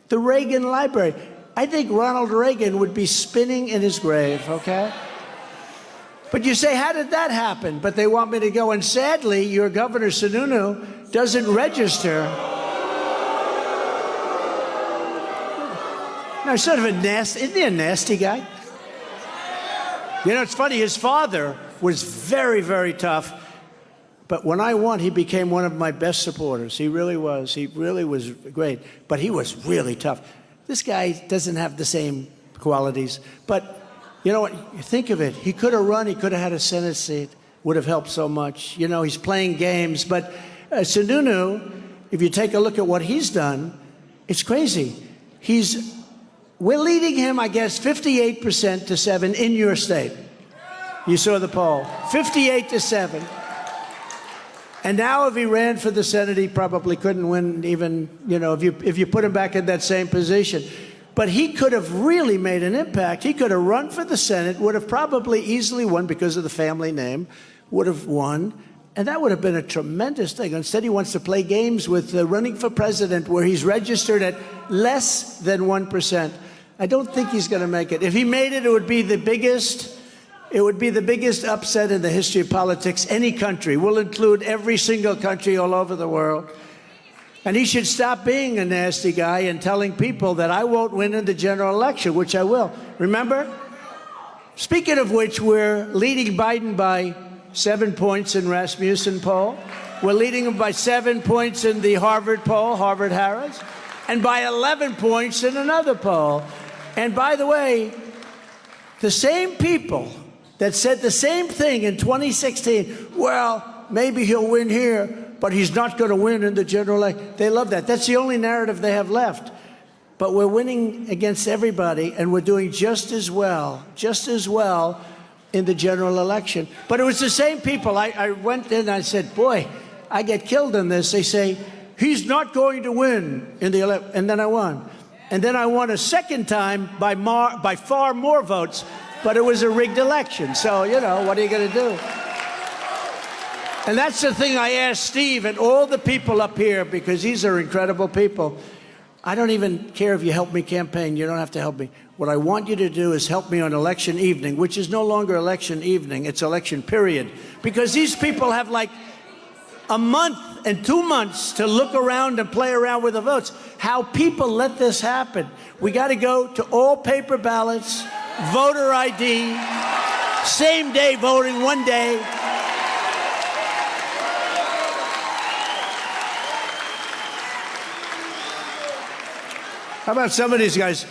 the Reagan Library. I think Ronald Reagan would be spinning in his grave, okay? But you say, how did that happen? But they want me to go. And sadly, your governor, Sununu, doesn't register. No, sort of a nasty, isn't he a nasty guy? You know, it's funny, his father was very, very tough. But when I won, he became one of my best supporters. He really was. He really was great. But he was really tough. This guy doesn't have the same qualities. But you know what? Think of it. He could have run. He could have had a Senate seat. Would have helped so much. You know, he's playing games. But Sununu, if you take a look at what he's done, it's crazy. We're leading him, I guess, 58% to 7 in your state. You saw the poll. 58 to 7. And now if he ran for the Senate, he probably couldn't win even, you know, if you put him back in that same position. But he could have really made an impact. He could have run for the Senate, would have probably easily won because of the family name, would have won, and that would have been a tremendous thing. Instead, he wants to play games with running for president where he's registered at less than 1%. I don't think he's going to make it. If he made it, it would be the biggest upset in the history of politics. Any country. We'll include every single country all over the world. And he should stop being a nasty guy and telling people that I won't win in the general election, which I will. Remember? Speaking of which, we're leading Biden by 7 points in Rasmussen poll. We're leading him by 7 points in the Harvard poll, Harvard-Harris, and by 11 points in another poll. And by the way, The same people that said the same thing in 2016, well, maybe he'll win here, but he's not going to win in the general election. They love that. That's the only narrative they have left. But we're winning against everybody, and we're doing just as well in the general election. But it was the same people. I went in and I said, boy, I get killed in this. They say, he's not going to win in the election. And then I won. And then I won a second time by far more votes, but it was a rigged election. So, you know, what are you going to do? And that's the thing I asked Steve and all the people up here, because these are incredible people. I don't even care if you help me campaign. You don't have to help me. What I want you to do is help me on election evening, which is no longer election evening. It's election period. Because these people have like a month and 2 months to look around and play around with the votes. How people let this happen. We got to go to all paper ballots, voter ID, same day voting, one day. How about some of these guys?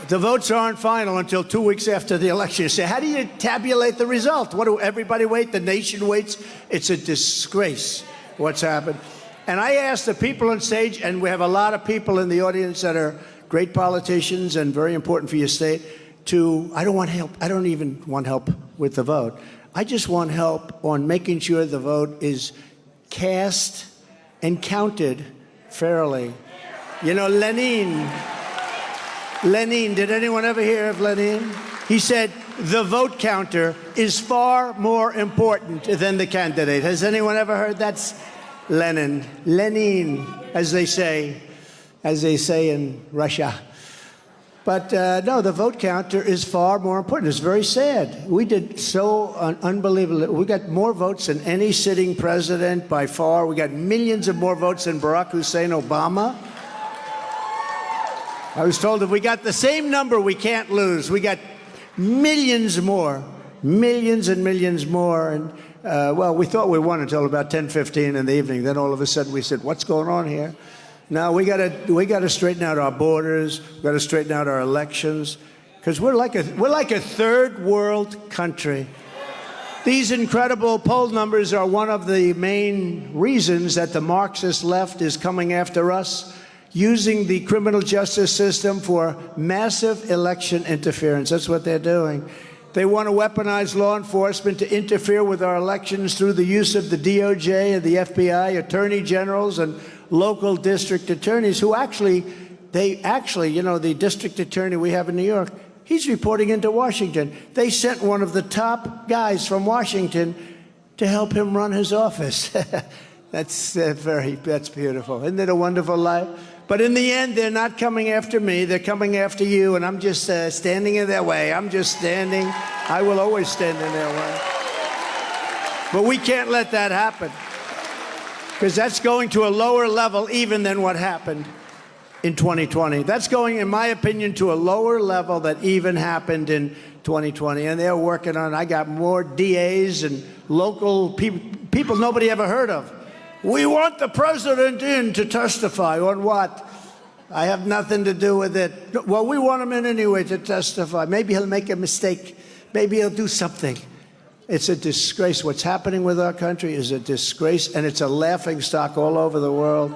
The votes aren't final until 2 weeks after the election. You say, how do you tabulate the result? What do everybody wait? The nation waits? It's a disgrace what's happened. And I asked the people on stage, and we have a lot of people in the audience that are great politicians and very important for your state, I don't want help. I don't even want help with the vote. I just want help on making sure the vote is cast and counted fairly. You know, Lenin, did anyone ever hear of Lenin? He said, the vote counter is far more important than the candidate. Has anyone ever heard that? Lenin, as they say in Russia. But no, the vote counter is far more important. It's very sad. We did so unbelievable. We got more votes than any sitting president by far. We got millions of more votes than Barack Hussein Obama. I was told if we got the same number, we can't lose. We got millions more, millions and millions more. And, well, we thought we won until about 10:15 in the evening. Then all of a sudden we said, what's going on here? Now we got to straighten out our borders. We got to straighten out our elections, because we're like a third world country. These incredible poll numbers are one of the main reasons that the Marxist left is coming after us, using the criminal justice system for massive election interference. That's what they're doing. They want to weaponize law enforcement to interfere with our elections through the use of the DOJ and the FBI, attorney generals, and local district attorneys who actually, you know, the district attorney we have in New York, he's reporting into Washington. They sent one of the top guys from Washington to help him run his office. That's beautiful. Isn't it a wonderful life? But in the end, they're not coming after me. They're coming after you, and I'm just standing in their way. I'm just standing. I will always stand in their way. But we can't let that happen, because that's going to a lower level even than what happened in 2020. That's going, in my opinion, to a lower level that even happened in 2020. And they're working on it. I got more DAs and local people nobody ever heard of. We want the president in to testify. On what? I have nothing to do with it. Well, we want him in anyway to testify. Maybe he'll make a mistake. Maybe he'll do something. It's a disgrace. What's happening with our country is a disgrace, and it's a laughingstock all over the world.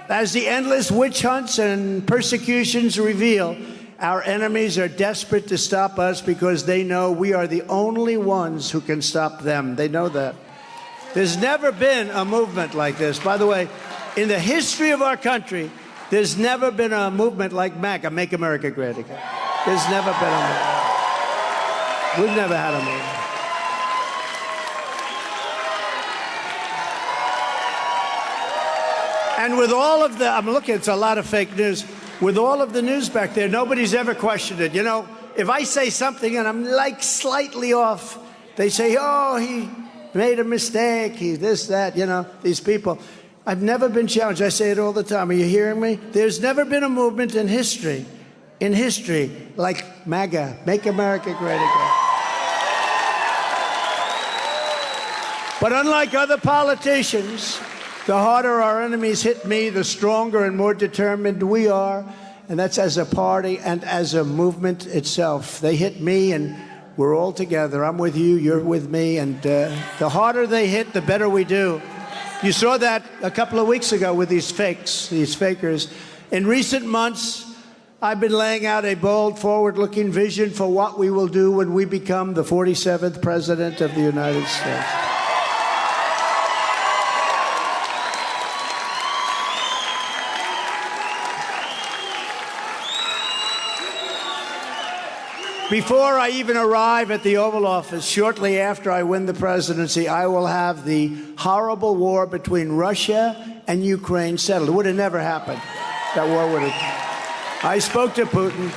As the endless witch hunts and persecutions reveal, our enemies are desperate to stop us because they know we are the only ones who can stop them. They know that. There's never been a movement like this. By the way, in the history of our country, there's never been a movement like MAGA, Make America Great Again. There's never been a movement. We've never had a movement. And with all of the, I'm looking, it's a lot of fake news. With all of the news back there, nobody's ever questioned it. You know, if I say something and I'm like slightly off, they say, oh, he made a mistake, he this, that, you know, these people. I've never been challenged. I say it all the time. Are you hearing me? There's never been a movement in history, like MAGA, Make America Great Again. But unlike other politicians, the harder our enemies hit me, the stronger and more determined we are. And that's as a party and as a movement itself. They hit me, and We're all together. I'm with you, you're with me, and the harder they hit, the better we do. You saw that a couple of weeks ago with these fakers. In recent months, I've been laying out a bold, forward-looking vision for what we will do when we become the 47th President of the United States. Before I even arrive at the Oval Office, shortly after I win the presidency, I will have the horrible war between Russia and Ukraine settled. It would have never happened. That war would have. I spoke to Putin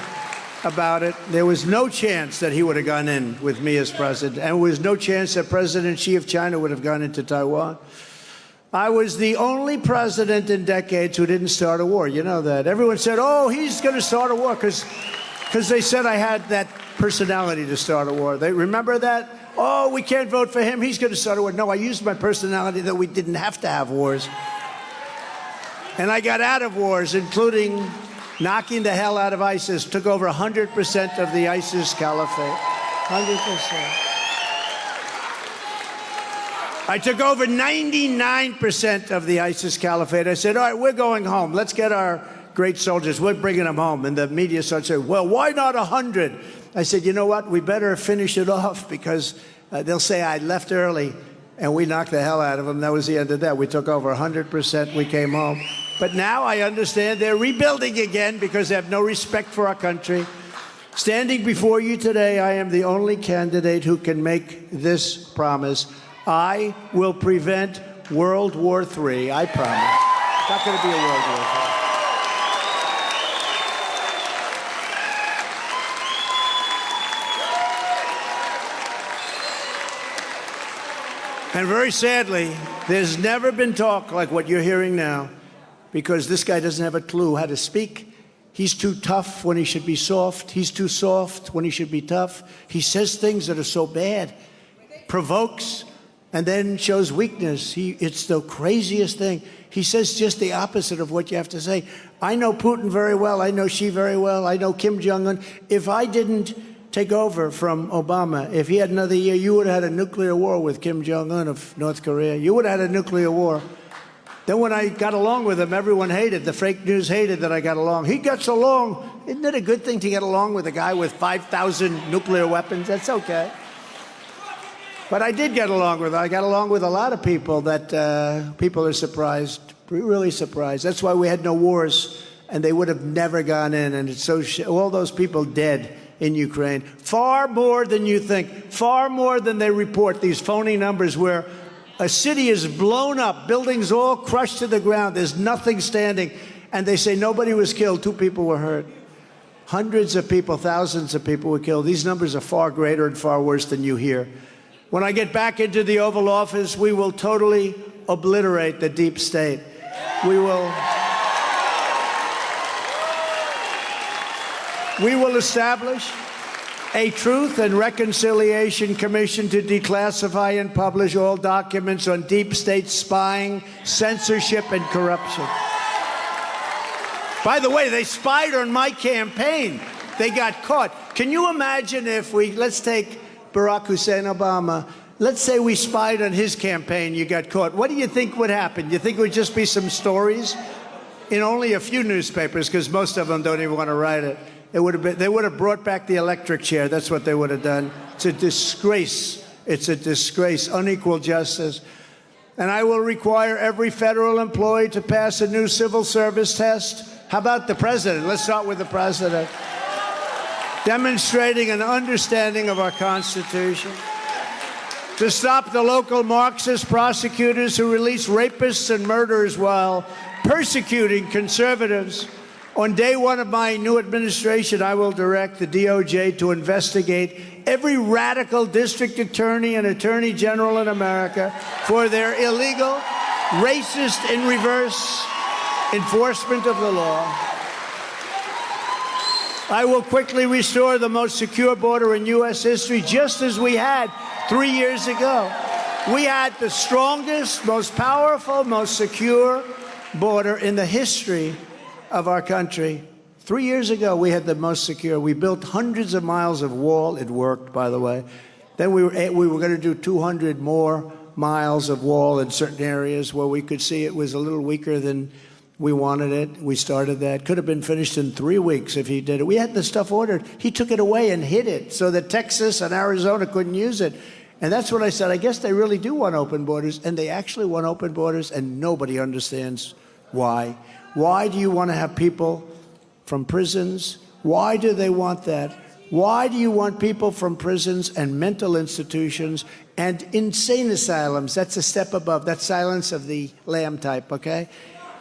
about it. There was no chance that he would have gone in with me as president, and there was no chance that President Xi of China would have gone into Taiwan. I was the only president in decades who didn't start a war. You know that. Everyone said, oh, he's going to start a war because they said I had that personality to start a war. They remember that? Oh, we can't vote for him. He's going to start a war. No, I used my personality that we didn't have to have wars. And I got out of wars, including knocking the hell out of ISIS. Took over 100% of the ISIS caliphate. 100%. I took over 99% of the ISIS caliphate. I said, all right, we're going home. Let's get our great soldiers. We're bringing them home. And the media started saying, well, why not 100? I said, you know what? We better finish it off because they'll say I left early and we knocked the hell out of them. That was the end of that. We took over 100%. We came home. But now I understand they're rebuilding again because they have no respect for our country. Standing before you today, I am the only candidate who can make this promise. I will prevent World War III. I promise. It's not going to be a World War III. And very sadly, there's never been talk like what you're hearing now, because this guy doesn't have a clue how to speak. He's too tough when he should be soft. He's too soft when he should be tough. He says things that are so bad, provokes, and then shows weakness. It's the craziest thing. He says just the opposite of what you have to say. I know Putin very well. I know Xi very well. I know Kim Jong-un. If I didn't take over from Obama, if he had another year, you would have had a nuclear war with Kim Jong-un of North Korea. You would have had a nuclear war. Then when I got along with him, everyone hated. The fake news hated that I got along. He gets along. Isn't it a good thing to get along with a guy with 5,000 nuclear weapons? That's okay. But I did get along with him. I got along with a lot of people that people are surprised, really surprised. That's why we had no wars, and they would have never gone in. And it's so all those people dead in Ukraine, far more than you think, far more than they report, these phony numbers where a city is blown up, buildings all crushed to the ground, there's nothing standing, and they say nobody was killed, 2 people were hurt. Hundreds of people, thousands of people were killed. These numbers are far greater and far worse than you hear. When I get back into the Oval Office, we will totally obliterate the deep state. We will establish a Truth and Reconciliation Commission to declassify and publish all documents on deep state spying, censorship, and corruption. By the way, they spied on my campaign. They got caught. Can you imagine if let's take Barack Hussein Obama. Let's say we spied on his campaign, you got caught. What do you think would happen? You think it would just be some stories in only a few newspapers, because most of them don't even want to write it. They would have brought back the electric chair. That's what they would have done. It's a disgrace. It's a disgrace. Unequal justice. And I will require every federal employee to pass a new civil service test. How about the president? Let's start with the president. Demonstrating an understanding of our Constitution. To stop the local Marxist prosecutors who release rapists and murderers while persecuting conservatives. On day one of my new administration, I will direct the DOJ to investigate every radical district attorney and attorney general in America for their illegal, racist, in reverse enforcement of the law. I will quickly restore the most secure border in U.S. history, just as we had 3 years ago. We had the strongest, most powerful, most secure border in the history of our country 3 years ago, we had the most secure. We built hundreds of miles of wall. It worked, by the way. Then we were going to do 200 more miles of wall in certain areas where we could see it was a little weaker than we wanted it. We started that. Could have been finished in 3 weeks if he did it. We had the stuff ordered. He took it away and hid it so that Texas and Arizona couldn't use it. And that's what I said. I guess they really do want open borders, and they actually want open borders, and nobody understands why. Why do you want to have people from prisons? Why do they want that? Why do you want people from prisons and mental institutions and insane asylums? That's a step above. That's Silence of the Lamb type, okay?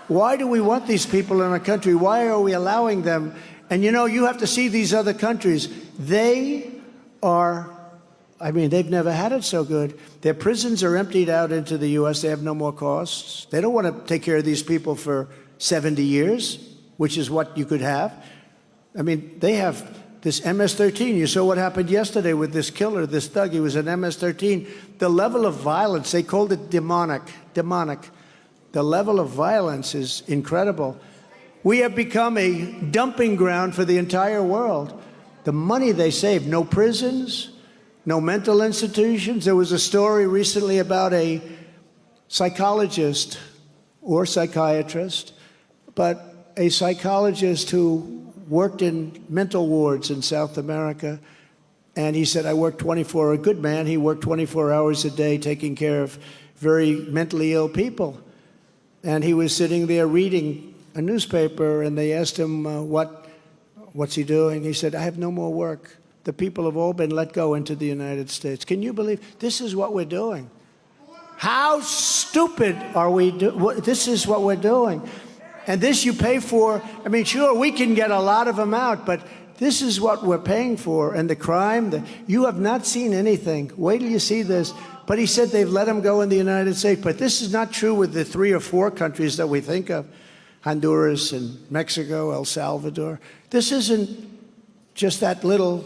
Why do we want these people in our country? Why are we allowing them? And you know, you have to see these other countries. They are, I mean, they've never had it so good. Their prisons are emptied out into the U.S. They have no more costs. They don't want to take care of these people for 70 years, which is what you could have. I mean, they have this MS-13. You saw what happened yesterday with this killer, this thug. He was an MS-13. The level of violence, they called it demonic. The level of violence is incredible. We have become a dumping ground for the entire world. The money they save, no prisons, no mental institutions. There was a story recently about a psychologist or psychiatrist, but a psychologist who worked in mental wards in South America. And he said, I worked 24, a good man, he worked 24 hours a day taking care of very mentally ill people. And he was sitting there reading a newspaper, and they asked him, what's he doing? He said, I have no more work. The people have all been let go into the United States. Can you believe this is what we're doing? How stupid are we? This is what we're doing. And this you pay for. I mean, sure, we can get a lot of them out, but this is what we're paying for. And the crime, you have not seen anything. Wait till you see this. But he said they've let them go in the United States. But this is not true with the 3 or 4 countries that we think of, Honduras and Mexico, El Salvador. This isn't just that little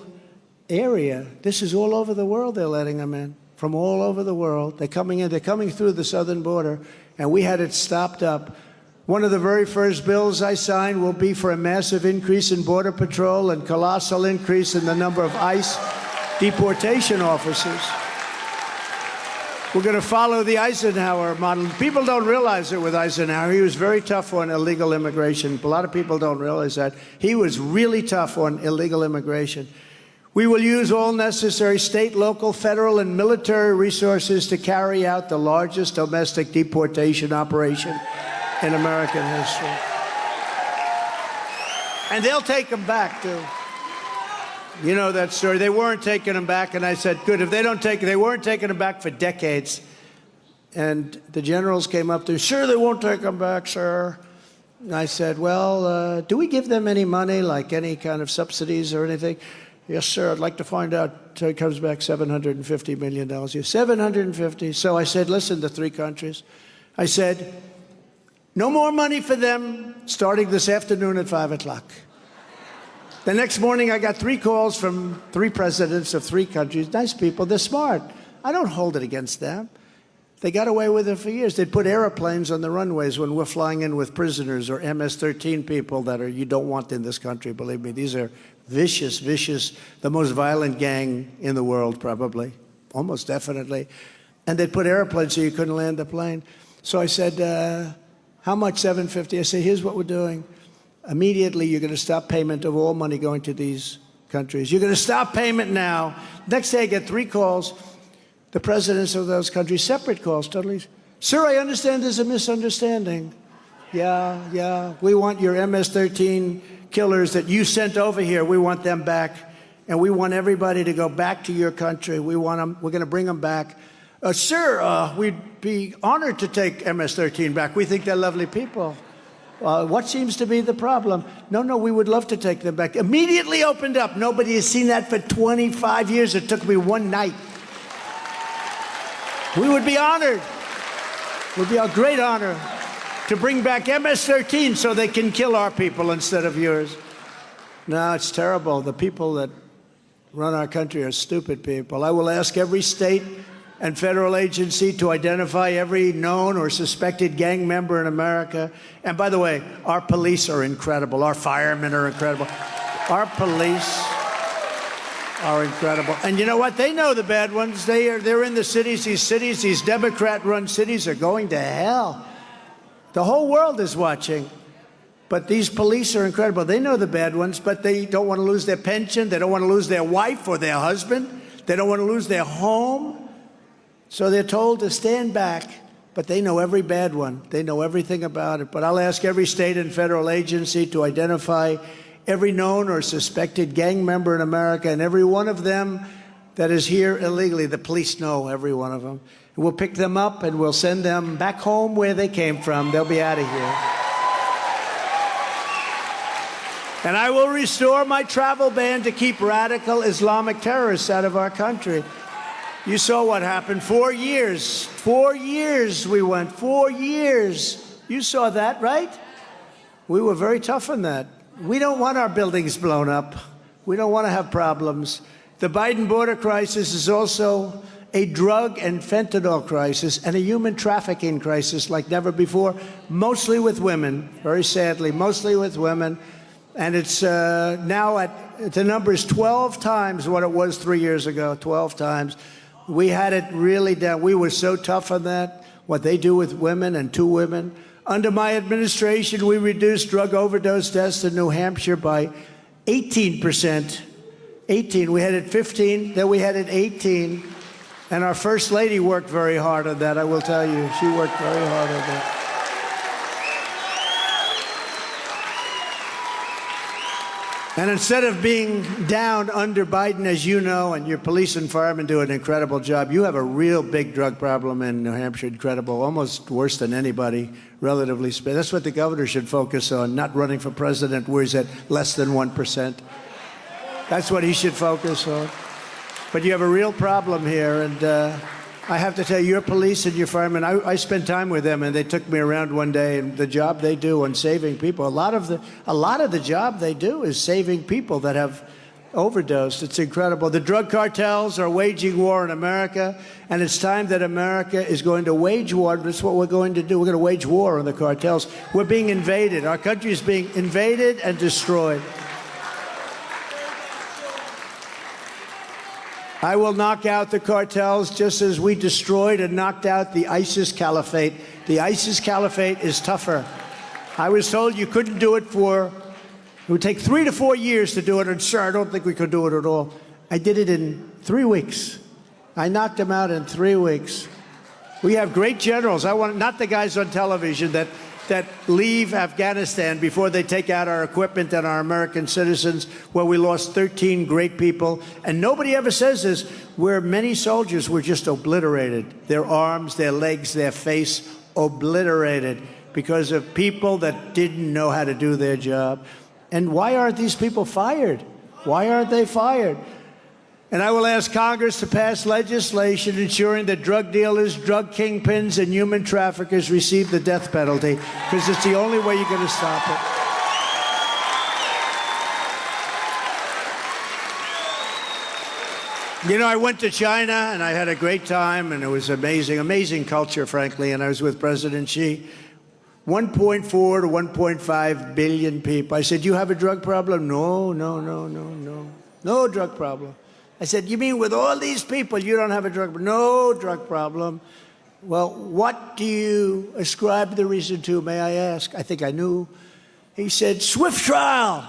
area. This is all over the world they're letting them in, from all over the world. They're coming in. They're coming through the southern border, and we had it stopped up. One of the very first bills I signed will be for a massive increase in Border Patrol and colossal increase in the number of ICE deportation officers. We're going to follow the Eisenhower model. People don't realize it with Eisenhower. He was very tough on illegal immigration. A lot of people don't realize that. He was really tough on illegal immigration. We will use all necessary state, local, federal, and military resources to carry out the largest domestic deportation operation in American history. And they'll take them back, too. You know that story. They weren't taking them back, and I said, good, if they don't take it, they weren't taking them back for decades. And the generals came up to, sure, they won't take them back, sir. And I said, well, do we give them any money, like any kind of subsidies or anything? Yes, sir, I'd like to find out. So it comes back $750 million. $750. So I said, listen, the 3 countries. I said, no more money for them starting this afternoon at 5 o'clock. The next morning, I got 3 calls from 3 presidents of 3 countries. Nice people. They're smart. I don't hold it against them. They got away with it for years. They'd put airplanes on the runways when we're flying in with prisoners or MS-13 people that you don't want in this country, believe me. These are vicious, the most violent gang in the world, probably, almost definitely. And they'd put airplanes so you couldn't land the plane. So I said, how much? $750. I said, here's what we're doing. Immediately, you're going to stop payment of all money going to these countries. You're going to stop payment now. Next day, I get 3 calls. The presidents of those countries, separate calls, totally. Sir, I understand there's a misunderstanding. Yeah, we want your MS-13 killers that you sent over here. We want them back. And we want everybody to go back to your country. We want them. We're going to bring them back. Sir, we'd be honored to take MS-13 back. We think they're lovely people. What seems to be the problem? No, we would love to take them back. Immediately opened up. Nobody has seen that for 25 years. It took me 1 night. We would be honored. It would be a great honor to bring back MS-13 so they can kill our people instead of yours. No, it's terrible. The people that run our country are stupid people. I will ask every state and federal agency to identify every known or suspected gang member in America. And by the way, our police are incredible. Our firemen are incredible. Our police are incredible. And you know what? They know the bad ones. They're in the cities. These Democrat-run cities are going to hell. The whole world is watching. But these police are incredible. They know the bad ones, but they don't want to lose their pension. They don't want to lose their wife or their husband. They don't want to lose their home. So they're told to stand back, but they know every bad one. They know everything about it. But I'll ask every state and federal agency to identify every known or suspected gang member in America, and every one of them that is here illegally. The police know every one of them. We'll pick them up and we'll send them back home where they came from. They'll be out of here. And I will restore my travel ban to keep radical Islamic terrorists out of our country. You saw what happened. 4 years. 4 years we went. 4 years. You saw that, right? We were very tough on that. We don't want our buildings blown up. We don't want to have problems. The Biden border crisis is also a drug and fentanyl crisis and a human trafficking crisis like never before, mostly with women, very sadly, mostly with women. And it's now the number is 12 times what it was 3 years ago, 12 times. We had it really down. We were so tough on that, what they do with women and to women. Under my administration, we reduced drug overdose deaths in New Hampshire by 18%. 18. We had it 15, then we had it 18. And our First Lady worked very hard on that, I will tell you. She worked very hard on that. And instead of being down under Biden, as you know, and your police and firemen do an incredible job, you have a real big drug problem in New Hampshire, incredible, almost worse than anybody, relatively speaking. That's what the governor should focus on, not running for president where he's at less than 1%. That's what he should focus on. But you have a real problem here, and I have to tell you, your police and your firemen, I spent time with them, and they took me around one day, and the job they do on saving people, a lot of the job they do is saving people that have overdosed. It's incredible. The drug cartels are waging war in America, and it's time that America is going to wage war. That's what we're going to do. We're going to wage war on the cartels. We're being invaded. Our country is being invaded and destroyed. I will knock out the cartels just as we destroyed and knocked out the ISIS caliphate. The ISIS caliphate is tougher. I was told you couldn't do it it would take 3 to 4 years to do it, and sir, I don't think we could do it at all. I did it in 3 weeks. I knocked them out in 3 weeks. We have great generals. Not the guys on television that leave Afghanistan before they take out our equipment and our American citizens, where we lost 13 great people. And nobody ever says this, where many soldiers were just obliterated. Their arms, their legs, their face, obliterated because of people that didn't know how to do their job. And why aren't these people fired? Why aren't they fired? And I will ask Congress to pass legislation ensuring that drug dealers, drug kingpins, and human traffickers receive the death penalty, because it's the only way you're going to stop it. You know, I went to China, and I had a great time, and it was amazing, amazing culture, frankly, and I was with President Xi. 1.4 to 1.5 billion people. I said, you have a drug problem? No. No drug problem. I said, you mean with all these people, you don't have a drug problem? No drug problem. Well, what do you ascribe the reason to, may I ask? I think I knew. He said, swift trial.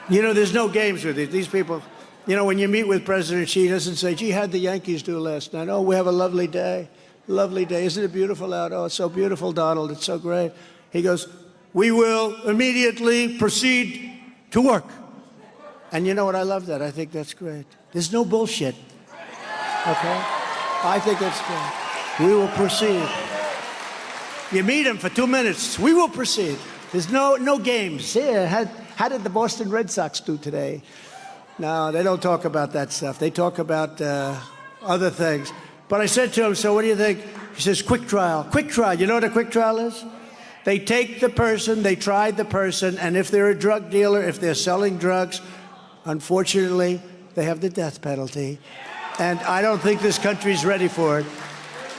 You know, there's no games with it. These people, you know, when you meet with President Xi, he doesn't say, gee, how'd the Yankees do last night? Oh, we have a lovely day. Lovely day. Isn't it beautiful out? Oh, it's so beautiful, Donald. It's so great. He goes, we will immediately proceed to work. And you know what? I love that. I think that's great. There's no bullshit. Okay? I think that's great. We will proceed. You meet him for 2 minutes. We will proceed. There's no games. Yeah, how did the Boston Red Sox do today? No, they don't talk about that stuff. They talk about other things. But I said to him, so what do you think? He says, quick trial. Quick trial. You know what a quick trial is? They take the person, they tried the person, and if they're a drug dealer, if they're selling drugs, unfortunately, they have the death penalty. and I don't think this country's ready for it.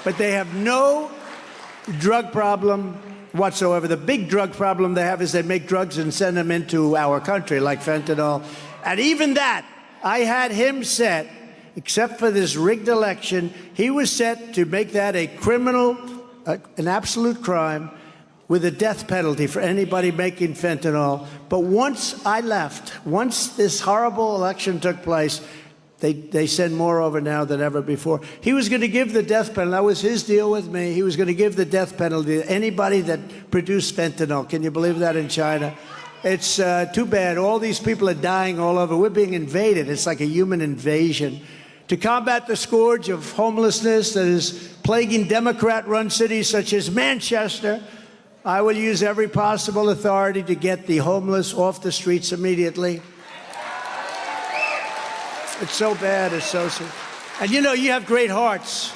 But they have no drug problem whatsoever. The big drug problem they have is they make drugs and send them into our country, like fentanyl. And even that, I had him set, except for this rigged election, he was set to make that a criminal, an absolute crime, with a death penalty for anybody making fentanyl. But once I left, once this horrible election took place, they send more over now than ever before. He was going to give the death penalty. That was his deal with me. He was going to give the death penalty to anybody that produced fentanyl. Can you believe that in China? It's too bad. All these people are dying all over. We're being invaded. It's like a human invasion. To combat the scourge of homelessness that is plaguing Democrat-run cities such as Manchester, I will use every possible authority to get the homeless off the streets immediately. It's so bad, it's so sad. And you know, you have great hearts,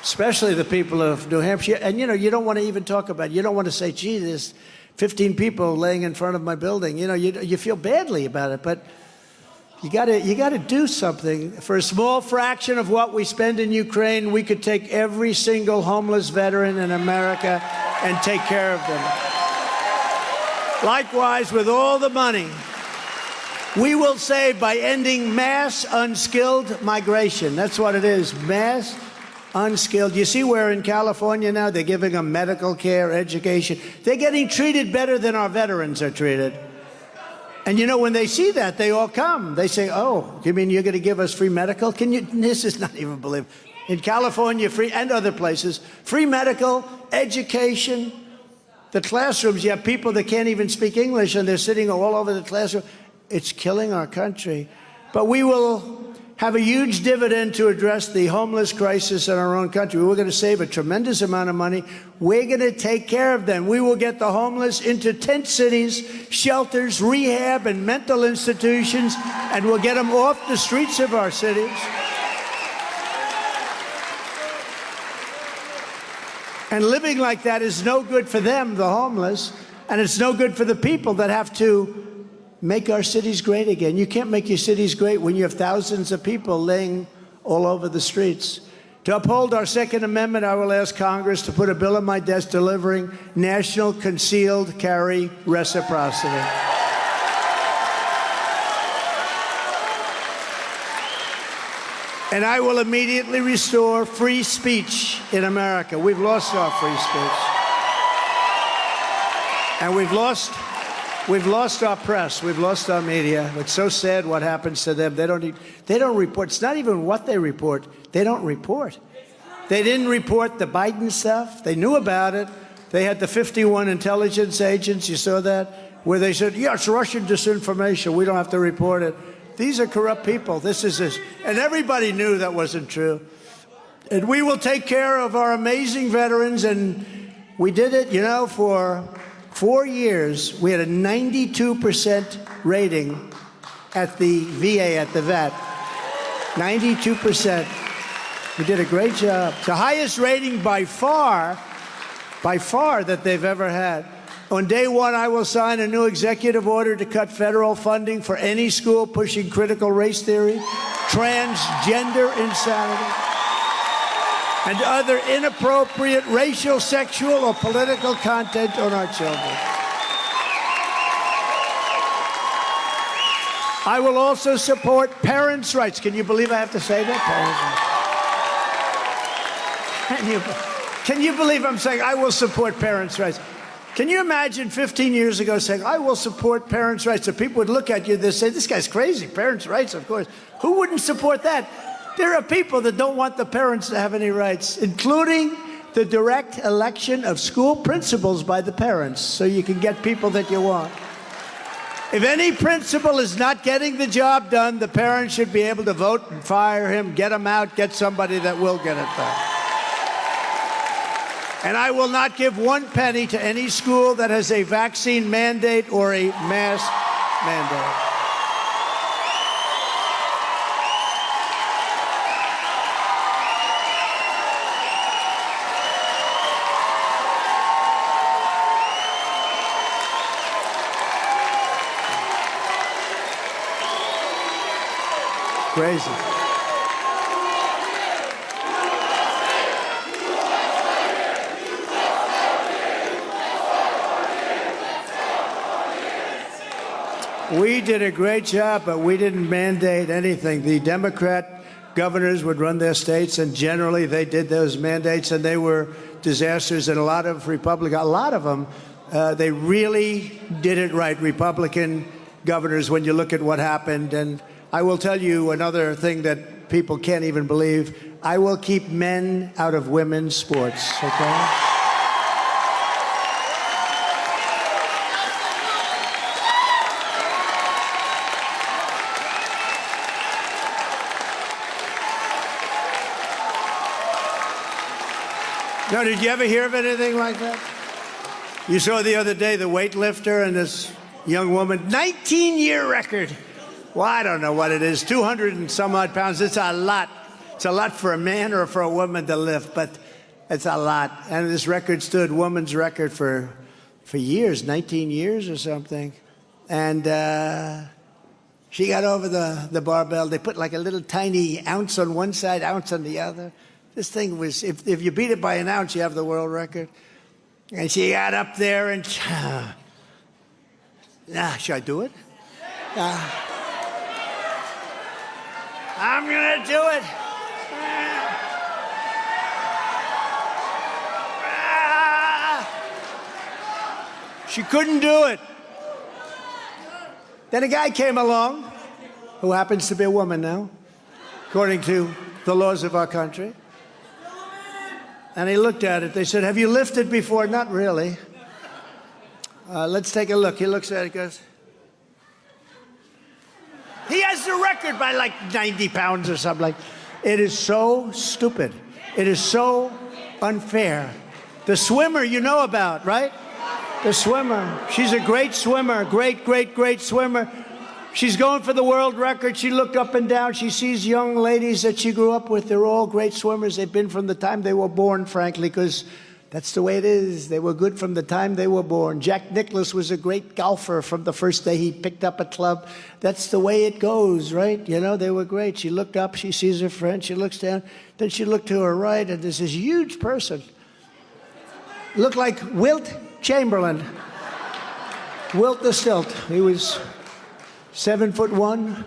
especially the people of New Hampshire. And you know, you don't want to even talk about it. You don't want to say, gee, there's 15 people laying in front of my building. You know, you feel badly about it, but you gotta do something. For a small fraction of what we spend in Ukraine, we could take every single homeless veteran in America and take care of them. Likewise, with all the money we will save by ending mass unskilled migration. That's what it is, mass unskilled. You see where in California now they're giving them medical care, education. They're getting treated better than our veterans are treated. And you know, when they see that, they all come. They say, oh, you mean you're going to give us free medical? Can you? This is not even believable. In California, free, and other places, free medical, education. The classrooms, you have people that can't even speak English, and they're sitting all over the classroom. It's killing our country. But we will have a huge dividend to address the homeless crisis in our own country. We're going to save a tremendous amount of money. We're going to take care of them. We will get the homeless into tent cities, shelters, rehab, and mental institutions, and we'll get them off the streets of our cities. And living like that is no good for them, the homeless, and it's no good for the people that have to make our cities great again. You can't make your cities great when you have thousands of people laying all over the streets. To uphold our Second Amendment, I will ask Congress to put a bill on my desk delivering national concealed carry reciprocity. And I will immediately restore free speech in America. We've lost our free speech. And we've lost our press. We've lost our media. It's so sad what happens to them. They don't report. It's not even what they report. They don't report. They didn't report the Biden stuff. They knew about it. They had the 51 intelligence agents. You saw that? Where they said, yeah, it's Russian disinformation. We don't have to report it. These are corrupt people. This is this. And everybody knew that wasn't true. And we will take care of our amazing veterans. And we did it, you know, for 4 years. We had a 92% rating at the VA, at the vet. 92%. We did a great job. The highest rating by far that they've ever had. On day one, I will sign a new executive order to cut federal funding for any school pushing critical race theory, transgender insanity, and other inappropriate racial, sexual, or political content on our children. I will also support parents' rights. Can you believe I have to say that? Parents' rights. Can you believe I'm saying I will support parents' rights? Can you imagine 15 years ago saying, I will support parents' rights? So people would look at you and say, this guy's crazy. Parents' rights, of course. Who wouldn't support that? There are people that don't want the parents to have any rights, including the direct election of school principals by the parents, so you can get people that you want. If any principal is not getting the job done, the parents should be able to vote and fire him, get him out, get somebody that will get it done. And I will not give 1 penny to any school that has a vaccine mandate or a mask mandate. Crazy. We did a great job, but we didn't mandate anything. The Democrat governors would run their states, and generally they did those mandates, and they were disasters. And a lot of them, they really did it right, Republican governors, when you look at what happened. And I will tell you another thing that people can't even believe. I will keep men out of women's sports, okay? No, did you ever hear of anything like that? You saw the other day the weightlifter and this young woman, 19-year record. Well, I don't know what it is, 200 and some odd pounds. It's a lot. It's a lot for a man or for a woman to lift, but it's a lot. And this record stood, woman's record, for years, 19 years or something. And she got over the barbell. They put like a little tiny ounce on one side, ounce on the other. This thing was, if you beat it by an ounce, you have the world record. And she got up there and, should I do it? I'm going to do it. She couldn't do it. Then a guy came along, who happens to be a woman now, according to the laws of our country. And he looked at it. They said, have you lifted before? Not really. Let's take a look. He looks at it, goes, he has the record by like 90 pounds or something. Like, it is so stupid. It is so unfair. The swimmer you know about, right? The swimmer. She's a great swimmer. Great, great, great swimmer. She's going for the world record. She looked up and down. She sees young ladies that she grew up with. They're all great swimmers. They've been from the time they were born, frankly, because that's the way it is. They were good from the time they were born. Jack Nicklaus was a great golfer from the first day he picked up a club. That's the way it goes, right? You know, they were great. She looked up. She sees her friend. She looks down. Then she looked to her right, and there's this huge person. Looked like Wilt Chamberlain. Wilt the Stilt. He was 7'1".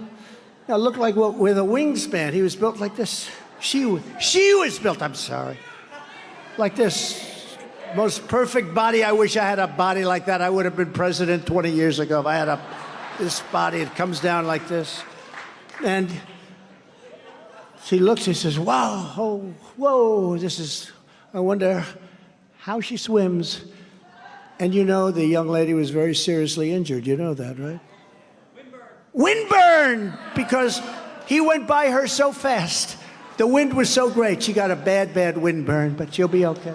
Now looked like with a wingspan. He was built like this. She was built, I'm sorry, like this. Most perfect body. I wish I had a body like that. I would have been president 20 years ago if I had this body. It comes down like this. And she looks, she says, wow, oh, whoa, I wonder how she swims. And you know the young lady was very seriously injured. You know that, right? Windburn, because he went by her so fast. The wind was so great. She got a bad, bad windburn, but she'll be okay.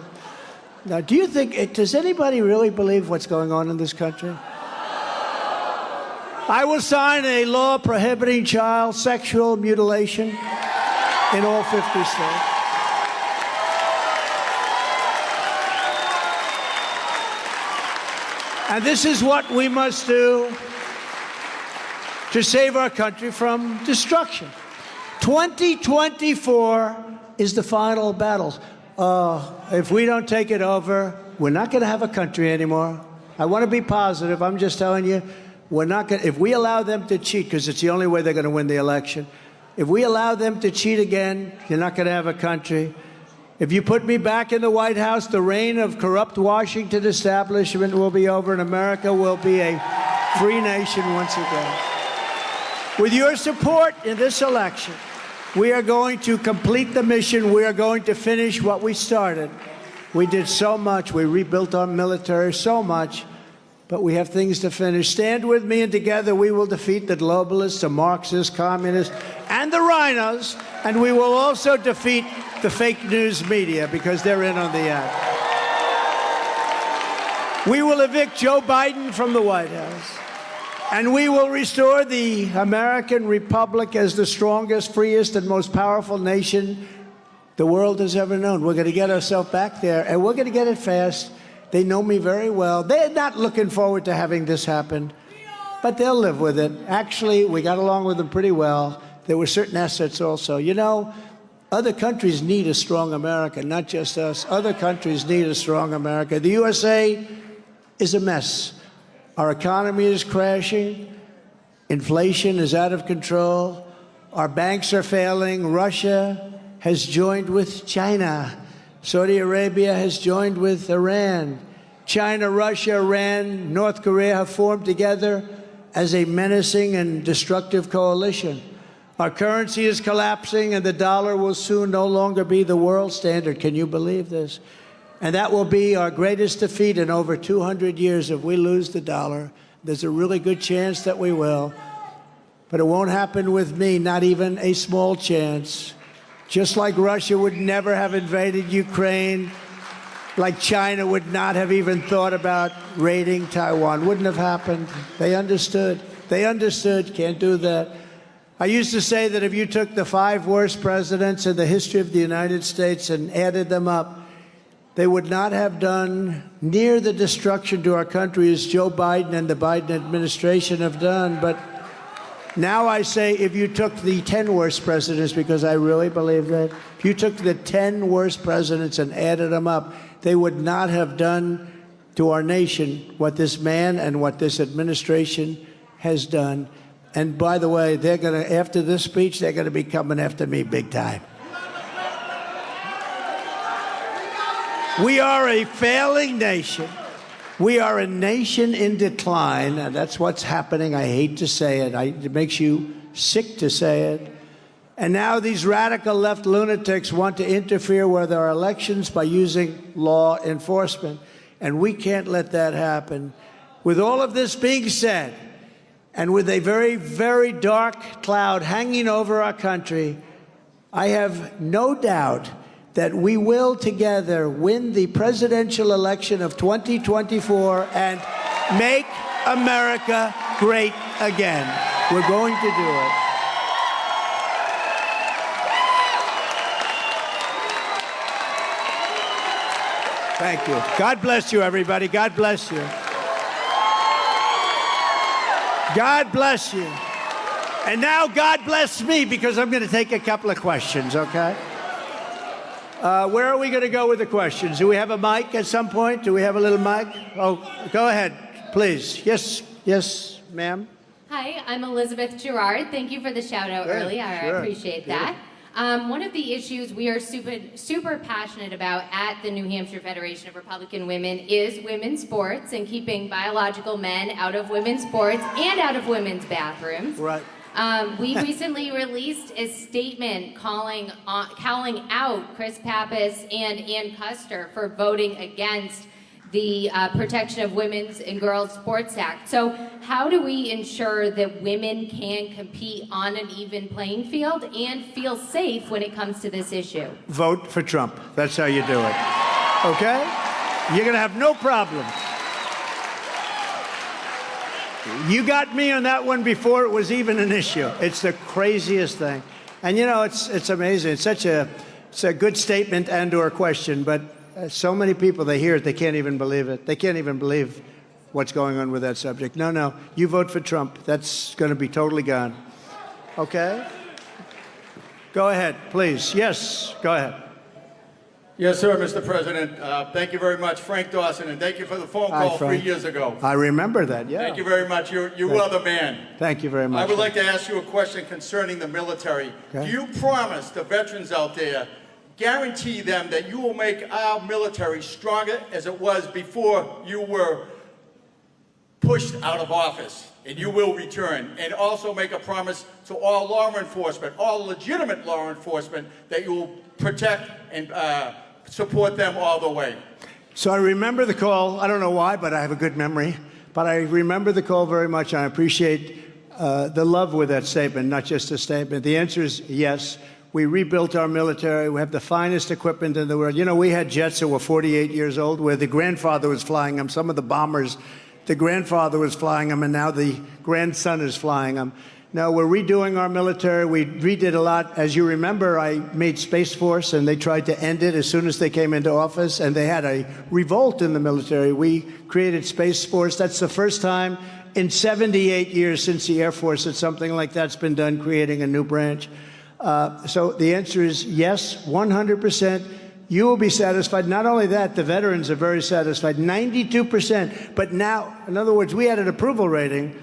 Now, do you think, does anybody really believe what's going on in this country? I will sign a law prohibiting child sexual mutilation in all 50 states. And this is what we must do to save our country from destruction. 2024 is the final battle. If we don't take it over, we're not going to have a country anymore. I want to be positive. I'm just telling you, we're not going to, if we allow them to cheat, because it's the only way they're going to win the election. If we allow them to cheat again, you're not going to have a country. If you put me back in the White House, the reign of corrupt Washington establishment will be over, and America will be a free nation once again. With your support in this election, we are going to complete the mission. We are going to finish what we started. We did so much. We rebuilt our military so much, but we have things to finish. Stand with me, and together we will defeat the globalists, the Marxists, communists, and the rhinos, and we will also defeat the fake news media because they're in on the act. We will evict Joe Biden from the White House. And we will restore the American Republic as the strongest, freest, and most powerful nation the world has ever known. We're going to get ourselves back there, and we're going to get it fast. They know me very well. They're not looking forward to having this happen, but they'll live with it. Actually, we got along with them pretty well. There were certain assets also. You know, other countries need a strong America, not just us. Other countries need a strong America. The USA is a mess. Our economy is crashing. Inflation is out of control. Our banks are failing. Russia has joined with China. Saudi Arabia has joined with Iran. China, Russia, Iran, North Korea have formed together as a menacing and destructive coalition. Our currency is collapsing, and the dollar will soon no longer be the world standard. Can you believe this? And that will be our greatest defeat in over 200 years if we lose the dollar. There's a really good chance that we will. But it won't happen with me, not even a small chance. Just like Russia would never have invaded Ukraine, like China would not have even thought about raiding Taiwan. Wouldn't have happened. They understood. They understood. Can't do that. I used to say that if you took the 5 worst presidents in the history of the United States and added them up, they would not have done near the destruction to our country as Joe Biden and the Biden administration have done. But now I say if you took the 10 worst presidents, because I really believe that, if you took the 10 worst presidents and added them up, they would not have done to our nation what this man and what this administration has done. And by the way, they're going to, after this speech, they're going to be coming after me big time. We are a failing nation. We are a nation in decline, and that's what's happening. I hate to say it. It makes you sick to say it. And now these radical left lunatics want to interfere with our elections by using law enforcement. And we can't let that happen. With all of this being said, and with a very, very dark cloud hanging over our country, I have no doubt that we will together win the presidential election of 2024 and make America great again. We're going to do it. Thank you. God bless you, everybody. God bless you. God bless you. And now God bless me, because I'm going to take a couple of questions, okay? Where are we going to go with the questions? Do we have a mic at some point? Do we have a little mic? Oh, go ahead, please. Yes, ma'am. Hi, I'm Elizabeth Gerard. Thank you for the shout out early. I appreciate that. One of the issues we are super passionate about at the New Hampshire Federation of Republican Women is women's sports and keeping biological men out of women's sports and out of women's bathrooms. Right. We recently released a statement calling out Chris Pappas and Ann Custer for voting against the Protection of Women's and Girls Sports Act. So how do we ensure that women can compete on an even playing field and feel safe when it comes to this issue? Vote for Trump. That's how you do it. Okay? You're going to have no problem. You got me on that one before it was even an issue. It's the craziest thing. And, you know, it's amazing. It's a good statement and or question, but so many people, they hear it, they can't even believe it. They can't even believe what's going on with that subject. No, you vote for Trump. That's going to be totally gone. Okay? Go ahead, please. Yes, go ahead. Yes, sir, Mr. President. Thank you very much, Frank Dawson, and thank you for the phone call 3 years ago. I remember that, yeah. Thank you very much. You are the man. Thank you very much. I would like to ask you a question concerning the military. Okay. Do you promise the veterans out there, guarantee them that you will make our military stronger as it was before you were pushed out of office, and you will return, and also make a promise to all law enforcement, all legitimate law enforcement, that you will protect and support them all the way? So I remember the call. I don't know why, but I have a good memory. But I remember the call very much, and I appreciate the love with that statement, not just a statement. The answer is yes. We rebuilt our military. We have the finest equipment in the world. You know, we had jets that were 48 years old, where the grandfather was flying them. Some of the bombers, the grandfather was flying them, and now the grandson is flying them. Now, we're redoing our military. We redid a lot. As you remember, I made Space Force, and they tried to end it as soon as they came into office, and they had a revolt in the military. We created Space Force. That's the first time in 78 years since the Air Force that something like that's been done, creating a new branch. So the answer is yes, 100%. You will be satisfied. Not only that, the veterans are very satisfied, 92%. But now, in other words, we had an approval rating.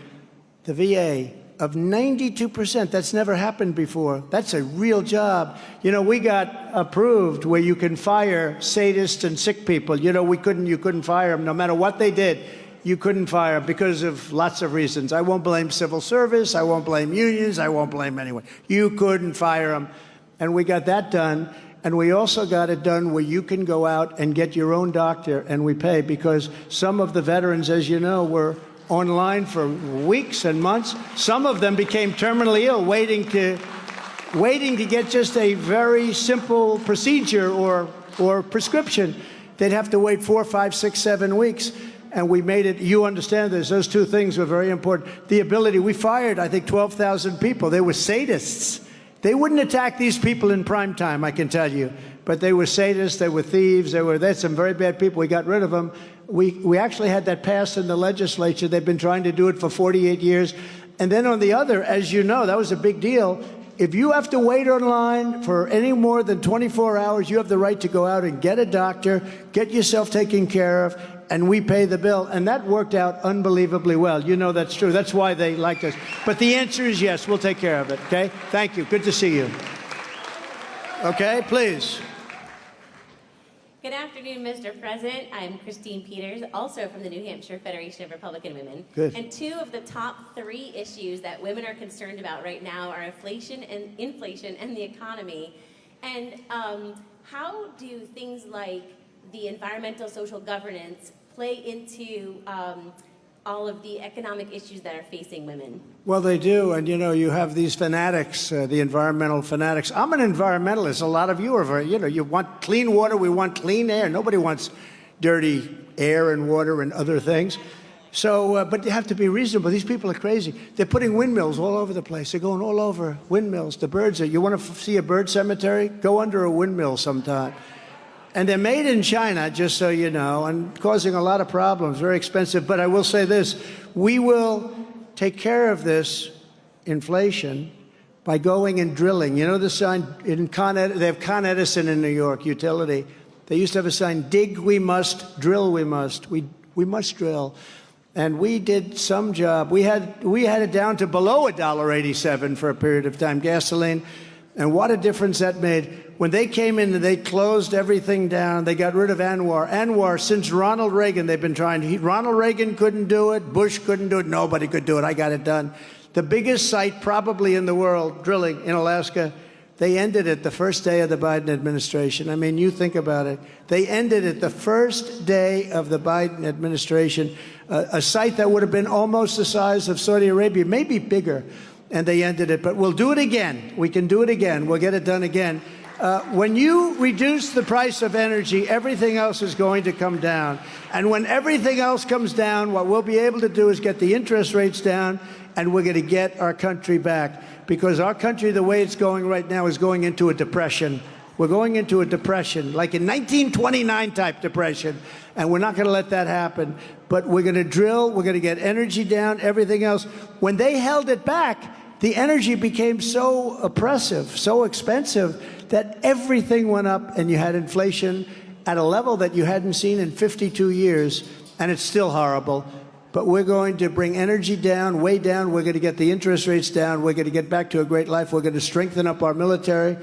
The VA of 92%. That's never happened before. That's a real job. You know, we got approved where you can fire sadists and sick people. You know, you couldn't fire them. No matter what they did, you couldn't fire them because of lots of reasons. I won't blame civil service. I won't blame unions. I won't blame anyone. You couldn't fire them. And we got that done. And we also got it done where you can go out and get your own doctor, and we pay, because some of the veterans, as you know, were online for weeks and months. Some of them became terminally ill, waiting to get just a very simple procedure or prescription. They'd have to wait 4, 5, 6, 7 weeks. And we made it, you understand this, those two things were very important. The ability, we fired, I think, 12,000 people. They were sadists. They wouldn't attack these people in prime time, I can tell you. But they were sadists, they were thieves, they had some very bad people. We got rid of them. We actually had that passed in the legislature. They've been trying to do it for 48 years. And then on the other, as you know, that was a big deal. If you have to wait online for any more than 24 hours, you have the right to go out and get a doctor, get yourself taken care of, and we pay the bill. And that worked out unbelievably well. You know that's true. That's why they liked us. But the answer is yes, we'll take care of it, okay? Thank you. Good to see you. Okay, please. Good afternoon, Mr. President. I'm Christine Peters, also from the New Hampshire Federation of Republican Women. Good. And two of the top 3 issues that women are concerned about right now are inflation and the economy. And how do things like the environmental social governance play into all of the economic issues that are facing women? Well, they do, and you know, you have these fanatics, the environmental fanatics. I'm an environmentalist. A lot of you are very, you want clean water, we want clean air. Nobody wants dirty air and water and other things. So, but you have to be reasonable. These people are crazy. They're putting windmills all over the place. They're going all over, windmills. The birds you want to see a bird cemetery? Go under a windmill sometime. And they're made in China, just so you know, and causing a lot of problems, very expensive. But I will say this, we will take care of this inflation by going and drilling. You know the sign in they have Con Edison in New York, utility. They used to have a sign, dig we must, drill we must. We must drill. And we did some job. We had it down to below $1.87 for a period of time, gasoline. And what a difference that made. When they came in and they closed everything down, they got rid of Anwar. Anwar, since Ronald Reagan, they've been trying to. Ronald Reagan couldn't do it. Bush couldn't do it. Nobody could do it. I got it done. The biggest site probably in the world, drilling in Alaska, they ended it the first day of the Biden administration. I mean, you think about it. They ended it the first day of the Biden administration, a site that would have been almost the size of Saudi Arabia, maybe bigger, and they ended it. But we'll do it again. We can do it again. We'll get it done again. When you reduce the price of energy, everything else is going to come down. And when everything else comes down, what we'll be able to do is get the interest rates down, and we're going to get our country back. Because our country, the way it's going right now, is going into a depression. We're going into a depression, like a 1929 type depression, and we're not going to let that happen. But we're going to drill, we're going to get energy down, everything else. When they held it back, the energy became so oppressive, so expensive, that everything went up, and you had inflation at a level that you hadn't seen in 52 years, and it's still horrible. But we're going to bring energy down, way down. We're going to get the interest rates down. We're going to get back to a great life. We're going to strengthen up our military.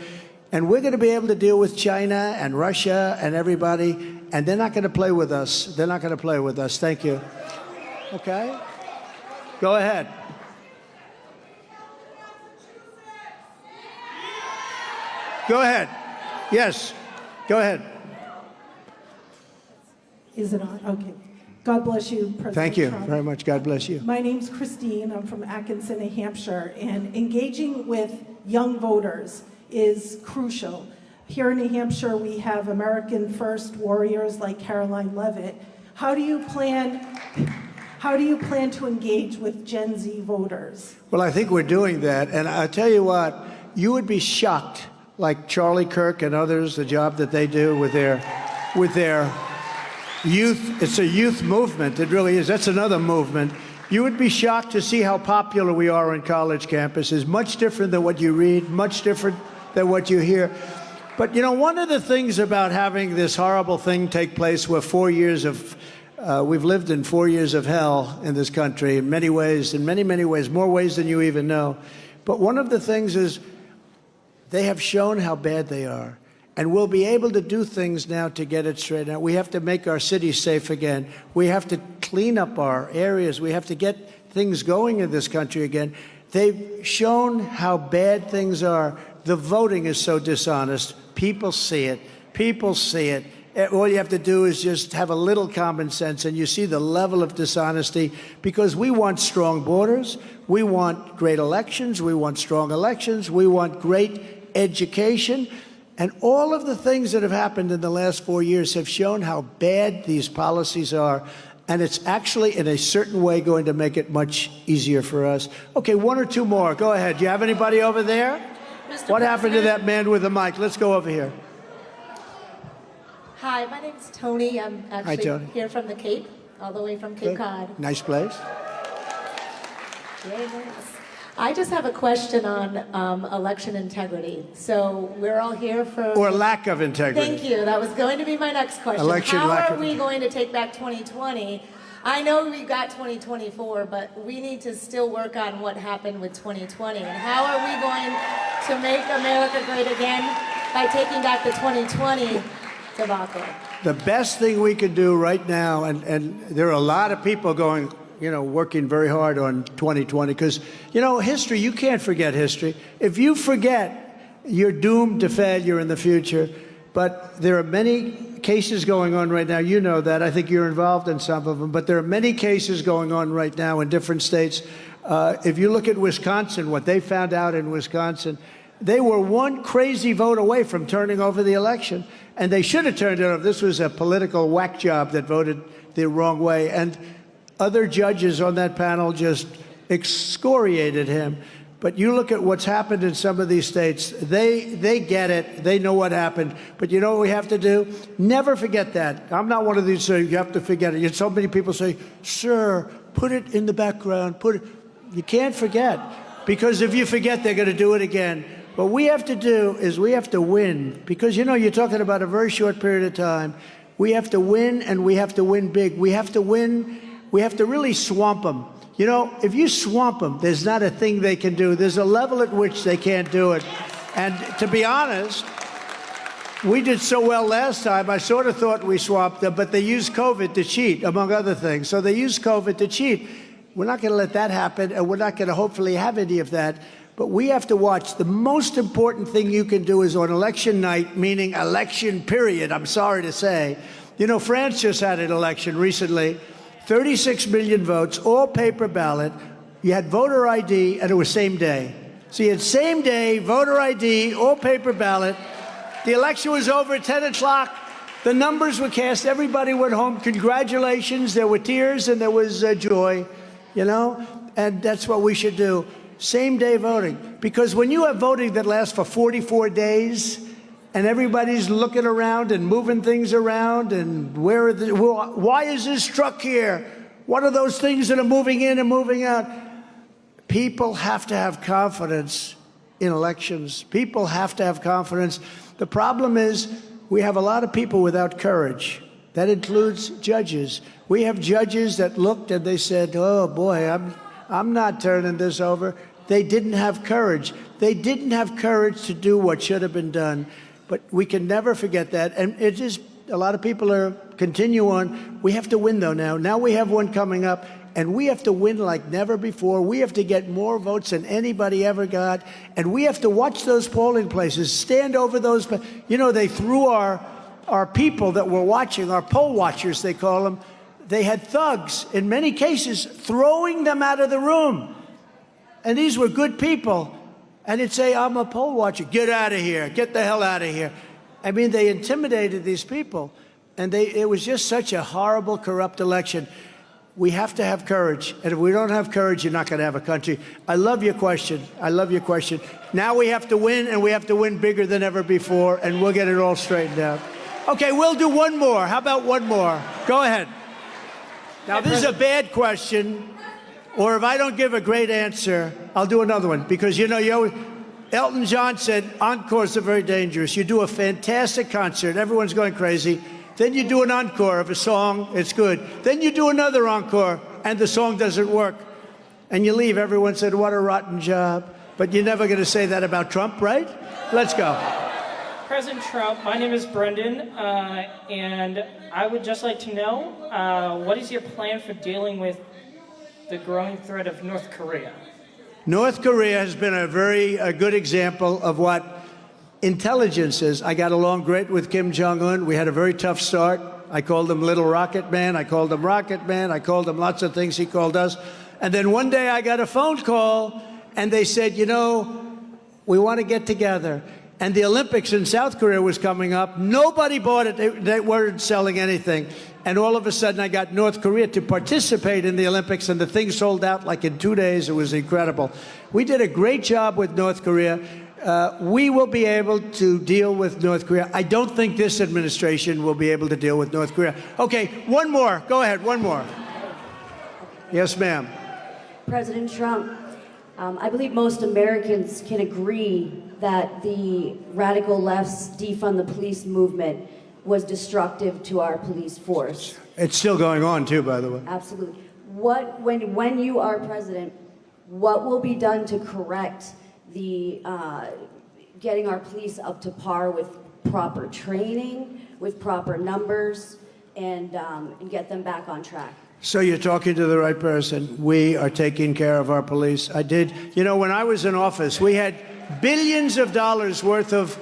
And we're going to be able to deal with China and Russia and everybody. And they're not going to play with us. They're not going to play with us. Thank you. Okay? Go ahead. Go ahead. Yes. Go ahead. Is it on? Okay. God bless you, President Thank you Trump. very much. God bless you. My name's Christine. I'm from Atkinson, New Hampshire, and engaging with young voters is crucial. Here in New Hampshire, we have American First warriors like Caroline Levitt. How do you plan to engage with Gen Z voters? Well, I think we're doing that, and I'll tell you what, you would be shocked, like Charlie Kirk and others, the job that they do with their youth. It's a youth movement. It really is. That's another movement. You would be shocked to see how popular we are on college campuses. Much different than what you read, much different than what you hear. But, you know, one of the things about having this horrible thing take place where 4 years of We've lived in 4 years of hell in this country in many ways, many ways, more ways than you even know. But one of the things is they have shown how bad they are. And we'll be able to do things now to get it straightened out. We have to make our cities safe again. We have to clean up our areas. We have to get things going in this country again. They've shown how bad things are. The voting is so dishonest. People see it. People see it. All you have to do is just have a little common sense, and you see the level of dishonesty, because we want strong borders. We want great elections. We want strong elections. We want great education. And all of the things that have happened in the last 4 years have shown how bad these policies are. And it's actually, in a certain way, going to make it much easier for us. Okay, one or two more. Go ahead. Do you have anybody over there? What happened to that man with the mic? Let's go over here. Hi, my name's Tony. I'm actually Tony. here from the Cape, all the way from Cape Cod. Nice place. Very nice. I just have a question on election integrity. So we're all here for... Or lack of integrity. Thank you. That was going to be my next question. How are we going to take back 2020? I know we got 2024, but we need to still work on what happened with 2020. And how are we going to make America great again by taking back the 2020 debacle? The best thing we can do right now, and there are a lot of people going, working very hard on 2020, because, history, you can't forget history. If you forget, you're doomed to failure in the future. But there are many cases going on right now. You know that. I think you're involved in some of them. But there are many cases going on right now in different states. If you look at Wisconsin, what they found out in Wisconsin, they were one crazy vote away from turning over the election. And they should have turned it over. This was a political whack job that voted the wrong way. And other judges on that panel just excoriated him. But you look at what's happened in some of these states, they get it. They know what happened. But you know what we have to do? Never forget that. I'm not one of these who say you have to forget it. So many people say, sir, put it in the background. You can't forget. Because if you forget, they're going to do it again. What we have to do is we have to win. Because, you're talking about a very short period of time. We have to win, and we have to win big. We have to win. We have to really swamp them. If you swamp them, there's not a thing they can do. There's a level at which they can't do it. And to be honest, we did so well last time, I sort of thought we swamped them, but they used COVID to cheat, among other things. So they used COVID to cheat. We're not going to let that happen, and we're not going to hopefully have any of that. But we have to watch. The most important thing you can do is on election night, meaning election period, I'm sorry to say. France just had an election recently. 36 million votes, all paper ballot. You had voter ID, and it was same day. So you had same day, voter ID, all paper ballot. The election was over at 10 o'clock. The numbers were cast. Everybody went home. Congratulations. There were tears and there was joy, and that's what we should do. Same day voting. Because when you have voting that lasts for 44 days, and everybody's looking around and moving things around, and why is this truck here? What are those things that are moving in and moving out? People have to have confidence in elections. People have to have confidence. The problem is we have a lot of people without courage. That includes judges. We have judges that looked and they said, oh boy, I'm not turning this over. They didn't have courage. They didn't have courage to do what should have been done. But we can never forget that. And it is, a lot of people are continue on. We have to win, though, now. Now we have one coming up, and we have to win like never before. We have to get more votes than anybody ever got. And we have to watch those polling places, stand over those. They threw our people that were watching, our poll watchers, they call them, they had thugs, in many cases, throwing them out of the room. And these were good people. And it'd say, I'm a poll watcher. Get out of here. Get the hell out of here. I mean, they intimidated these people. And it was just such a horrible, corrupt election. We have to have courage. And if we don't have courage, you're not going to have a country. I love your question. I love your question. Now we have to win, and we have to win bigger than ever before, and we'll get it all straightened out. Okay, we'll do one more. How about one more? Go ahead. Now, this is a bad question. Or if I don't give a great answer, I'll do another one. Because, Elton John said, encores are very dangerous. You do a fantastic concert. Everyone's going crazy. Then you do an encore of a song, it's good. Then you do another encore, and the song doesn't work. And you leave. Everyone said, what a rotten job. But you're never going to say that about Trump, right? Let's go. President Trump, my name is Brendan, and I would just like to know, what is your plan for dealing with the growing threat of North Korea? North Korea has been a very good example of what intelligence is. I got along great with Kim Jong-un. We had a very tough start. I called him Little Rocket Man. I called him Rocket Man. I called him lots of things. He called us. And then one day I got a phone call, and they said, you know, we want to get together. And the Olympics in South Korea was coming up. Nobody bought it. They weren't selling anything. And all of a sudden, I got North Korea to participate in the Olympics, and the thing sold out like in 2 days. It was incredible. We did a great job with North Korea. We will be able to deal with North Korea. I don't think this administration will be able to deal with North Korea. Okay, one more. Go ahead, one more. Yes, ma'am. President Trump, I believe most Americans can agree that the radical left's defund the police movement was destructive to our police force. It's still going on, too, by the way. Absolutely. When you are president, what will be done to correct the getting our police up to par with proper training, with proper numbers, and get them back on track? So you're talking to the right person. We are taking care of our police. You know, when I was in office, we had billions of dollars worth of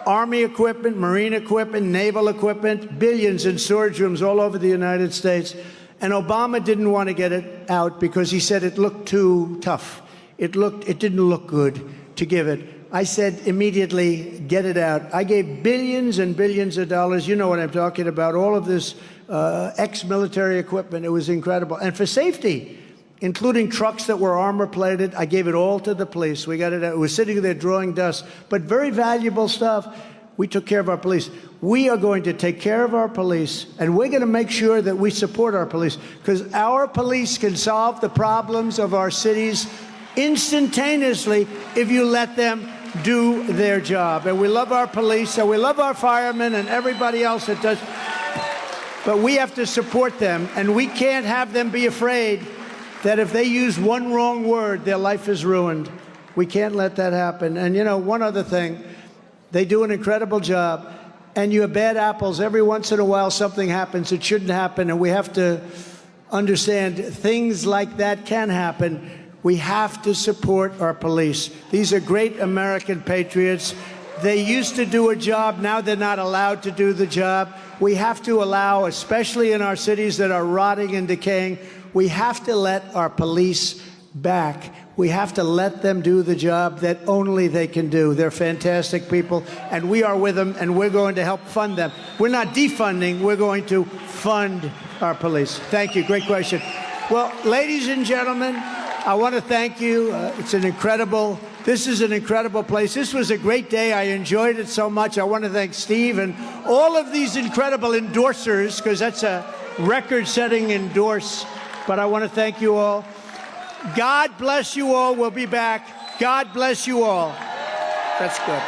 Army equipment, Marine equipment, naval equipment, billions in storage rooms all over the United States. And Obama didn't want to get it out because he said it looked too tough. It didn't look good to give it. I said immediately, get it out. I gave billions and billions of dollars. You know what I'm talking about. All of this ex-military equipment. It was incredible. And for safety, including trucks that were armor-plated, I gave it all to the police. We got it out. It was sitting there drawing dust. But very valuable stuff. We took care of our police. We are going to take care of our police, and we're going to make sure that we support our police, because our police can solve the problems of our cities instantaneously if you let them do their job. And we love our police, and we love our firemen and everybody else that does. But we have to support them, and we can't have them be afraid that if they use one wrong word, their life is ruined. We can't let that happen. And, you know, one other thing, they do an incredible job, and you have bad apples. Every once in a while, something happens. It shouldn't happen, and we have to understand things like that can happen. We have to support our police. These are great American patriots. They used to do a job. Now they're not allowed to do the job. We have to allow, especially in our cities that are rotting and decaying, we have to let our police back. We have to let them do the job that only they can do. They're fantastic people, and we are with them, and we're going to help fund them. We're not defunding. We're going to fund our police. Thank you. Great question. Well, ladies and gentlemen, I want to thank you. This is an incredible place. This was a great day. I enjoyed it so much. I want to thank Steve and all of these incredible endorsers, because that's a record-setting endorse. But I want to thank you all. God bless you all. We'll be back. God bless you all. That's good.